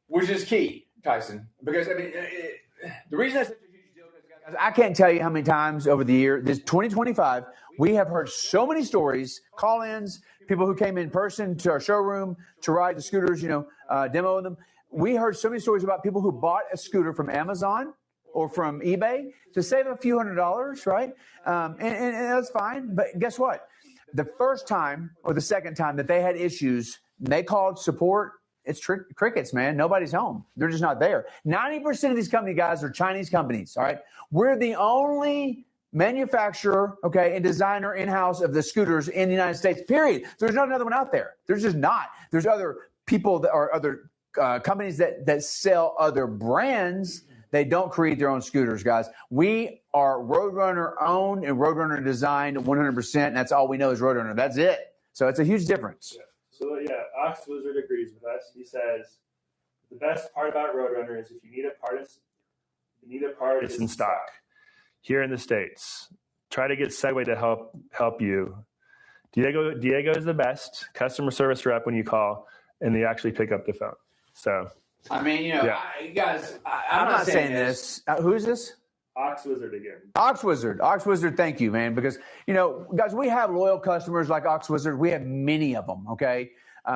Which is key, Tyson, because the reason that's such a huge deal is, guys, I can't tell you how many times over the year, this 2025, we have heard so many stories, call-ins, people who came in person to our showroom to ride the scooters, demo them. We heard so many stories about people who bought a scooter from Amazon or from eBay to save a few $100s, right? And that's fine. But guess what? The first time or the second time that they had issues, they called support. It's crickets, man. Nobody's home. They're just not there. 90% of these company guys are Chinese companies, all right? We're the only manufacturer, okay, and designer in-house of the scooters in the United States, period. There's not another one out there. There's just not. There's other people that are other companies that sell other brands. They don't create their own scooters, guys. We are RoadRunner owned and RoadRunner designed 100%, and that's all we know is RoadRunner. That's it. So it's a huge difference. Yeah. So Ox Wizard agrees with us. He says the best part about RoadRunner is if you need a part, it's in stock. Here in the States, try to get Segway to help you. Diego is the best customer service rep when you call, and they actually pick up the phone. So, guys, I'm not saying this. Who is this? Ox Wizard again. Ox Wizard, thank you, man. Because, guys, we have loyal customers like Ox Wizard. We have many of them, okay?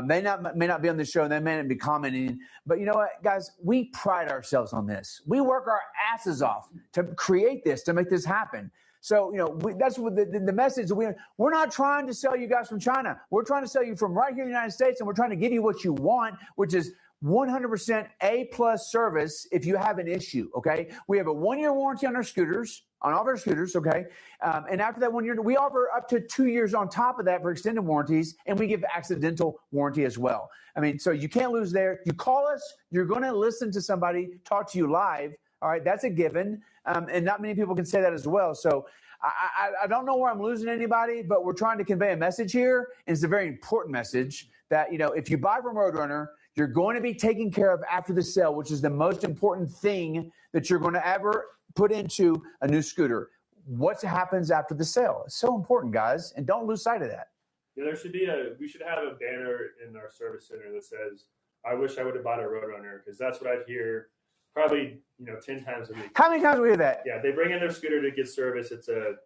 They may not be on the show. They may not be commenting. But you know what, guys? We pride ourselves on this. We work our asses off to create this, to make this happen. So, that's what the message. We're not trying to sell you guys from China. We're trying to sell you from right here in the United States, and we're trying to give you what you want, which is 100% A-plus service if you have an issue, okay? We have a 1-year warranty on our scooters, on all of our scooters, okay? And after that 1 year, we offer up to 2 years on top of that for extended warranties, and we give accidental warranty as well. I mean, so you can't lose there. You call us, you're going to listen to somebody talk to you live, all right? That's a given, and not many people can say that as well. So I don't know where I'm losing anybody, but we're trying to convey a message here, and it's a very important message that, if you buy from RoadRunner, you're going to be taken care of after the sale, which is the most important thing that you're going to ever put into a new scooter. What happens after the sale? It's so important, guys, and don't lose sight of that. Yeah, we should have a banner in our service center that says, "I wish I would have bought a RoadRunner," because that's what I hear probably 10 times a week. How many times do we hear that? Yeah, they bring in their scooter to get service. It's a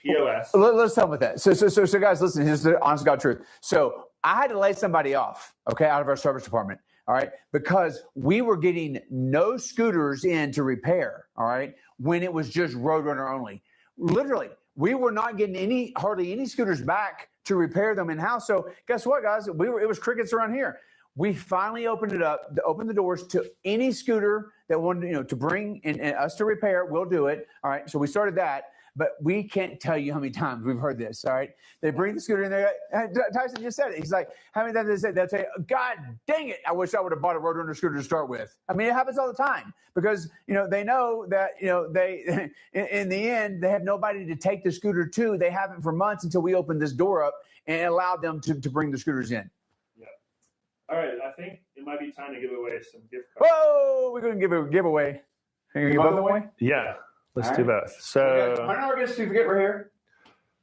POS. Let's tell them with that. So guys, listen. Here's the honest to God truth. So I had to lay somebody off, okay, out of our service department, all right, because we were getting no scooters in to repair, all right, when it was just RoadRunner only. Literally, we were not getting hardly any scooters back to repair them in-house. So guess what, guys? It was crickets around here. We finally opened the doors to any scooter that wanted, to bring and us to repair. We'll do it. All right. So we started that, but we can't tell you how many times we've heard this. All right. They bring the scooter in there. Tyson just said it. He's like, how many times they say, they'll say, God dang it, I wish I would have bought a RoadRunner scooter to start with. I mean, it happens all the time because, they know that, they, in the end, they have nobody to take the scooter to. They haven't for months until we opened this door up and allowed them to bring the scooters in. All right, I think it might be time to give away some gift cards. Whoa, we're going to give a giveaway. Can you give both away? Yeah, let's All do right. both. So $100 gift certificate right here.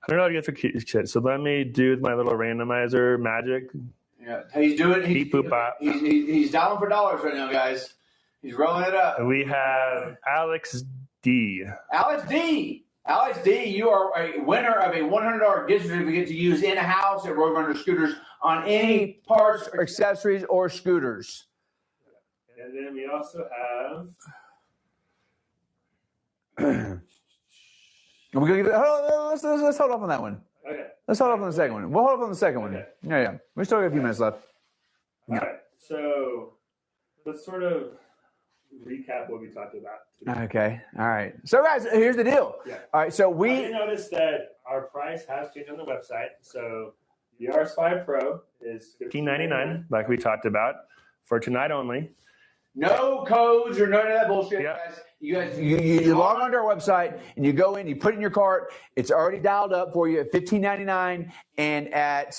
$100 gift certificate. So let me do my little randomizer magic. Yeah, he's doing. Beep, boop, bop. He's dialing for dollars right now, guys. He's rolling it up. We have Alex D. Alex D, you are a winner of a $100 gift certificate to use in-house at RoadRunner Scooters on any parts, or accessories, or scooters. And then we also have. We're gonna give it, let's hold off on that one. Okay. Let's hold off on the second one. We'll hold off on the second one. Yeah. We still got a few minutes left. All right. So let's sort of recap what we talked about today. Okay. All right. So, guys, here's the deal. Yeah. All right. So I did notice that our price has changed on the website. So the RS5 PRO is $15.99, like we talked about, for tonight only. No codes or none of that bullshit, guys. You log onto our website and you go in, you put it in your cart. It's already dialed up for you at $15.99 and at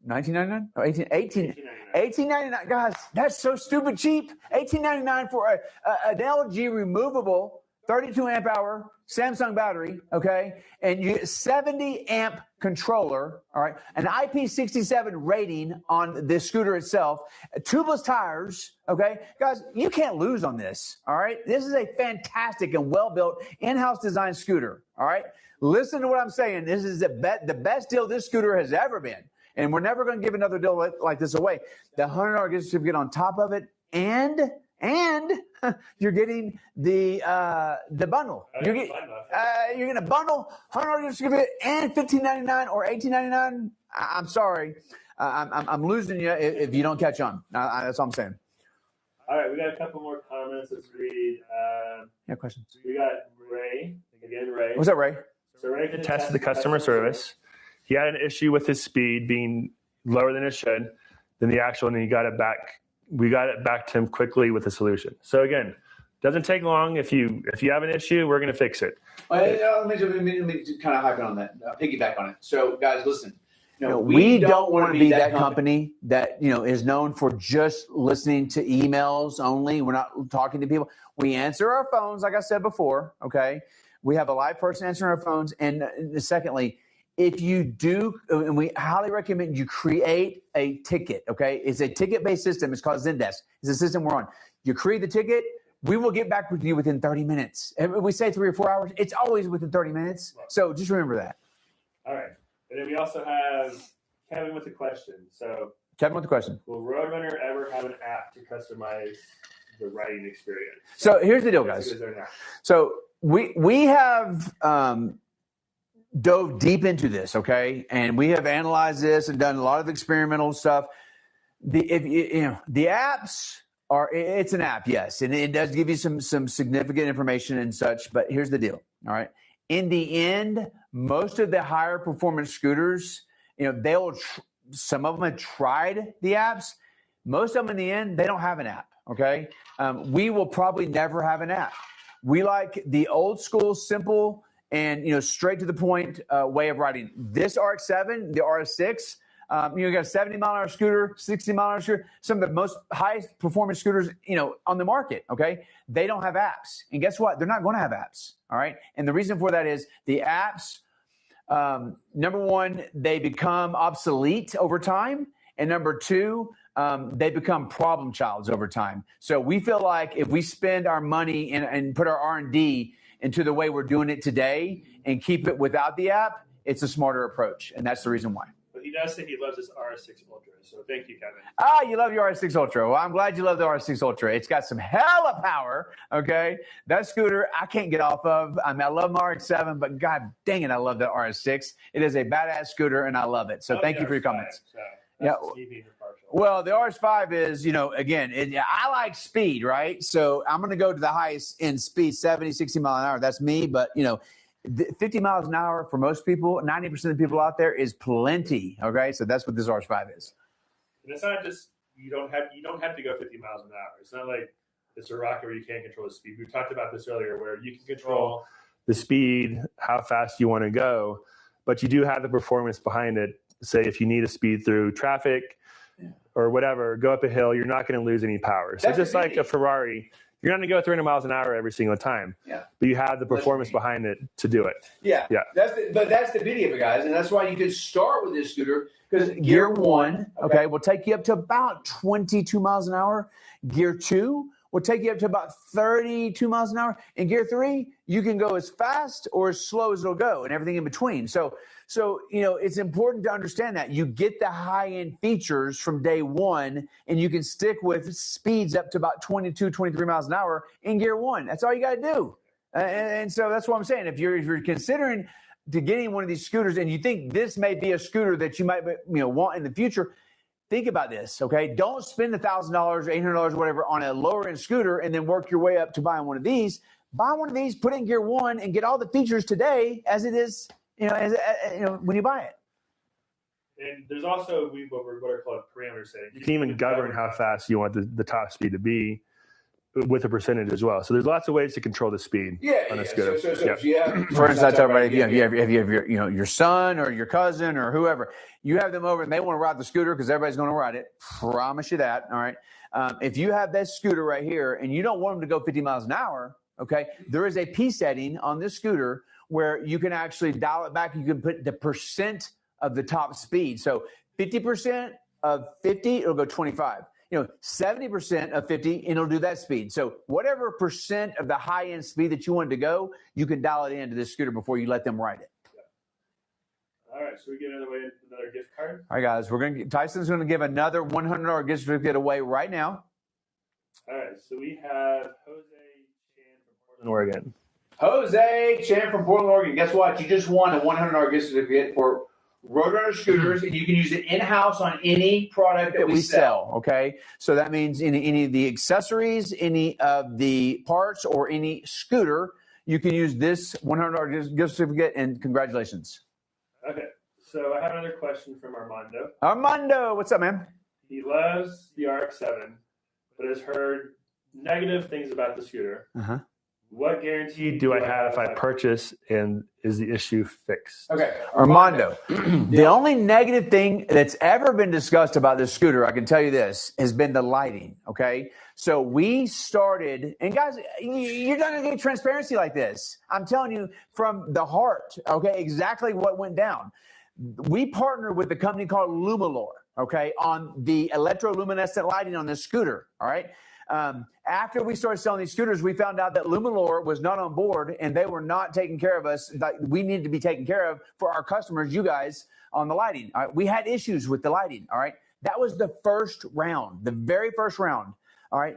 $19.99 or $18.99. Guys, that's so stupid cheap. $18.99 for an LG removable 32 amp hour Samsung battery, okay, and you 70 amp controller, all right, an IP67 rating on this scooter itself, tubeless tires, okay, guys, you can't lose on this, all right. This is a fantastic and well-built in-house designed scooter, all right. Listen to what I'm saying. This is the best deal this scooter has ever been, and we're never going to give another deal like this away. The $100 gift certificate on top of it, and you're getting the bundle. You're getting a bundle, $100 gift certificate, and $15.99 or $18.99. I'm sorry, I'm losing you if you don't catch on. That's all I'm saying. All right, we got a couple more comments. Let's read. Questions. We got Ray again. Ray. What's up, Ray? So Ray can Tested the customer service. He had an issue with his speed being lower than it should than the actual, and he got it back. We got it back to him quickly with a solution. So again, doesn't take long. If you have an issue, we're going to fix it. Let me kind of hype on that, piggyback on it. So guys, listen. We don't want to be that company that is known for just listening to emails only. We're not talking to people. We answer our phones, like I said before. Okay, we have a live person answering our phones. And secondly, if you do, and we highly recommend you create a ticket, okay? It's a ticket-based system. It's called Zendesk. It's a system we're on. You create the ticket, we will get back with you within 30 minutes. And we say 3 or 4 hours. It's always within 30 minutes. So just remember that. All right. And then we also have Kevin with a question. So Kevin with the question. Will RoadRunner ever have an app to customize the riding experience? So here's the deal, guys. So we have dove deep into this, okay, and we have analyzed this and done a lot of experimental stuff. The apps are, it's an app, yes, and it does give you some significant information and such. But here's the deal, all right. In the end, most of the higher performance scooters, some of them have tried the apps. Most of them, in the end, they don't have an app. Okay, we will probably never have an app. We like the old school, simple, and straight to the point way of riding. This RX-7, the RS6, You got a 70-mile-an-hour scooter, 60-mile-an-hour scooter, some of the most highest performance scooters, on the market, okay? They don't have apps. And guess what? They're not going to have apps, all right? And the reason for that is the apps, number one, they become obsolete over time. And number two, they become problem childs over time. So we feel like if we spend our money and put our R&D into the way we're doing it today and keep it without the app, it's a smarter approach. And that's the reason why. But he does say he loves his RS6 Ultra. So thank you, Kevin. You love your RS6 Ultra. Well, I'm glad you love the RS6 Ultra. It's got some hella power, okay? That scooter I can't get off of. I love my RX-7, but God dang it, I love the RS6. It is a badass scooter, and I love it. So thank you for your comments. So Well, the RS5 is, again, I like speed, right? So I'm going to go to the highest in speed, 70, 60 mile an hour. That's me. But, 50 miles an hour for most people, 90% of the people out there is plenty. Okay. So that's what this RS5 is. And it's not just, you don't have to go 50 miles an hour. It's not like it's a rocket where you can't control the speed. We talked about this earlier where you can control the speed, how fast you want to go, but you do have the performance behind it. Say if you need to speed through traffic or whatever, go up a hill, you're not going to lose any power. So just like a Ferrari, you're not going to go 300 miles an hour every single time. Yeah. But you have the performance behind it to do it. Yeah. Yeah. That's the beauty of it, guys. And that's why you can start with this scooter because gear 1, okay, will take you up to about 22 miles an hour. Gear 2 will take you up to about 32 miles an hour. In gear 3, you can go as fast or as slow as it'll go and everything in between. So it's important to understand that you get the high-end features from day one, and you can stick with speeds up to about 22, 23 miles an hour in gear 1. That's all you got to do. And so that's what I'm saying. If you're considering to getting one of these scooters and you think this may be a scooter that you might want in the future, think about this, okay? Don't spend $1,000, $800, whatever, on a lower-end scooter and then work your way up to buying one of these. Buy one of these, put it in gear 1, and get all the features today as it is, when you buy it. And there's also what are called parameter settings. You can even govern how fast you want the top speed to be with a percentage as well. So there's lots of ways to control the speed on a scooter. For instance, I tell everybody, if you have your son or your cousin or whoever, you have them over and they want to ride the scooter because everybody's going to ride it. Promise you that. All right. If you have that scooter right here and you don't want them to go 50 miles an hour, okay, there is a P setting on this scooter where you can actually dial it back. You can put the percent of the top speed. So 50% of 50, it'll go 25. 70% of 50, and it'll do that speed. So whatever percent of the high-end speed that you want to go, you can dial it into this scooter before you let them ride it. All right, so we get another gift card. All right, guys, Tyson's going to give another $100 gift certificate away right now. All right, so we have Jose Chan from Portland, Oregon. Jose Chan from Portland, Oregon. Guess what? You just won a $100 gift certificate for RoadRunner Scooters, and you can use it in-house on any product that we sell, okay? So that means any of the accessories, any of the parts, or any scooter, you can use this $100 gift certificate, and congratulations. Okay, so I have another question from Armando. Armando, what's up, man? He loves the RX-7, but has heard negative things about the scooter. Uh-huh. What guarantee do I have if I purchase and is the issue fixed? Okay, Armando, the only negative thing that's ever been discussed about this scooter, I can tell you this, has been the lighting, okay? So we started, and guys, you're not going to get transparency like this. I'm telling you from the heart, okay, exactly what went down. We partnered with a company called Lumalore, okay, on the electroluminescent lighting on this scooter, all right? After we started selling these scooters, we found out that Lumalore was not on board and they were not taking care of us that we needed to be taken care of for our customers, you guys, on the lighting. All right? We had issues with the lighting. All right. That was the first round, the very first round. All right.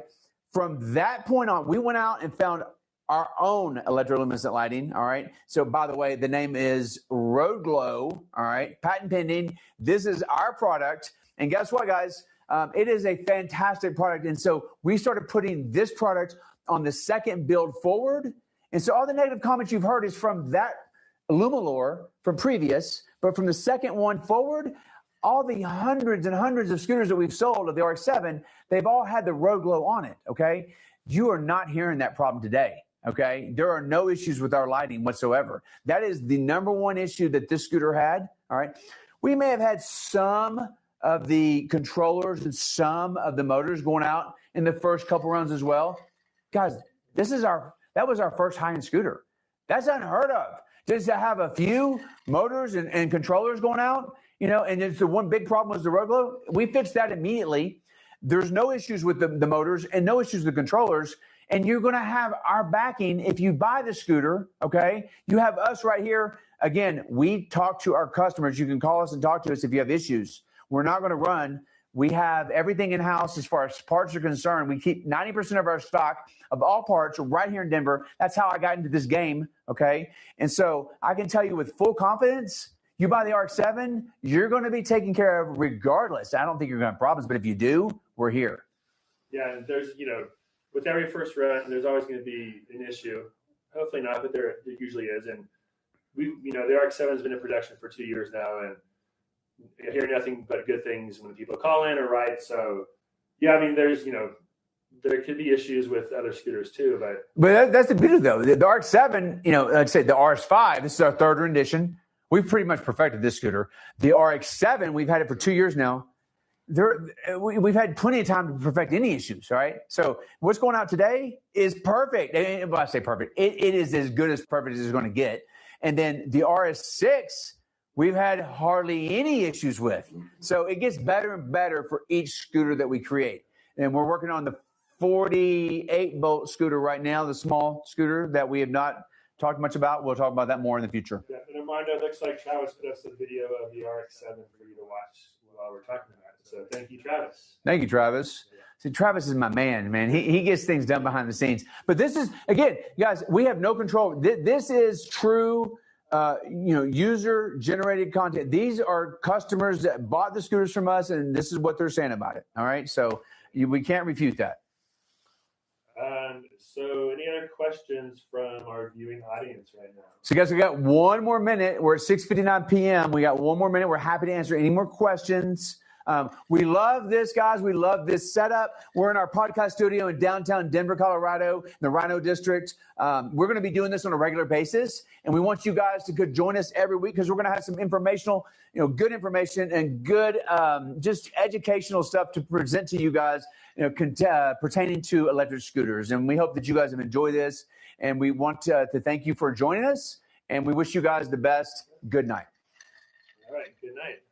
From that point on, we went out and found our own electroluminescent lighting. All right. So by the way, the name is Road Glow. All right. Patent pending. This is our product. And guess what, guys? It is a fantastic product. And so we started putting this product on the second build forward. And so all the negative comments you've heard is from that Lumalore from previous, but from the second one forward, all the hundreds and hundreds of scooters that we've sold of the RX-7, they've all had the Road Glow on it, okay? You are not hearing that problem today, okay? There are no issues with our lighting whatsoever. That is the number one issue that this scooter had, all right? We may have had some of the controllers and some of the motors going out in the first couple runs as well. Guys, that was our first high-end scooter. That's unheard of. Just to have a few motors and controllers going out, and it's the one big problem was the road glow. We fixed that immediately. There's no issues with the motors and no issues with the controllers. And you're going to have our backing if you buy the scooter, okay? You have us right here. Again, we talk to our customers. You can call us and talk to us if you have issues. We're not going to run. We have everything in-house as far as parts are concerned. We keep 90% of our stock of all parts right here in Denver. That's how I got into this game, okay? And so I can tell you with full confidence, you buy the RX-7, you're going to be taken care of regardless. I don't think you're going to have problems, but if you do, we're here. Yeah, and there's, with every first run, there's always going to be an issue. Hopefully not, but there usually is. And the RX-7 has been in production for 2 years now, and I hear nothing but good things when people call in or write. So, yeah, I mean, there's, there could be issues with other scooters too, but that's the beauty though. The RX-7, like I said, the RS5, this is our third rendition. We've pretty much perfected this scooter. The RX-7, we've had it for 2 years now. We've had plenty of time to perfect any issues, right? So what's going out today is perfect. When I say perfect, it is as good as perfect as it's going to get. And then the RS6, we've had hardly any issues with. So it gets better and better for each scooter that we create. And we're working on the 48-bolt scooter right now, the small scooter that we have not talked much about. We'll talk about that more in the future. Yeah, and Armando, it looks like Travis put us a video of the RX-7 for you to watch while we're talking about it. So thank you, Travis. Thank you, Travis. See, Travis is my man. He gets things done behind the scenes. But this is, again, guys, we have no control. This is true, user-generated content. These are customers that bought the scooters from us, and this is what they're saying about it. All right? So we can't refute that. So any other questions from our viewing audience right now? So guys, we got one more minute. We're at 6:59 p.m. We got one more minute. We're happy to answer any more questions. We love this, guys. We love this setup. We're in our podcast studio in downtown Denver, Colorado, in the Rhino District. We're going to be doing this on a regular basis, and we want you guys to join us every week because we're going to have some informational, good information and good just educational stuff to present to you guys, pertaining to electric scooters. And we hope that you guys have enjoyed this, and we want to thank you for joining us, and we wish you guys the best. Good night. All right. Good night.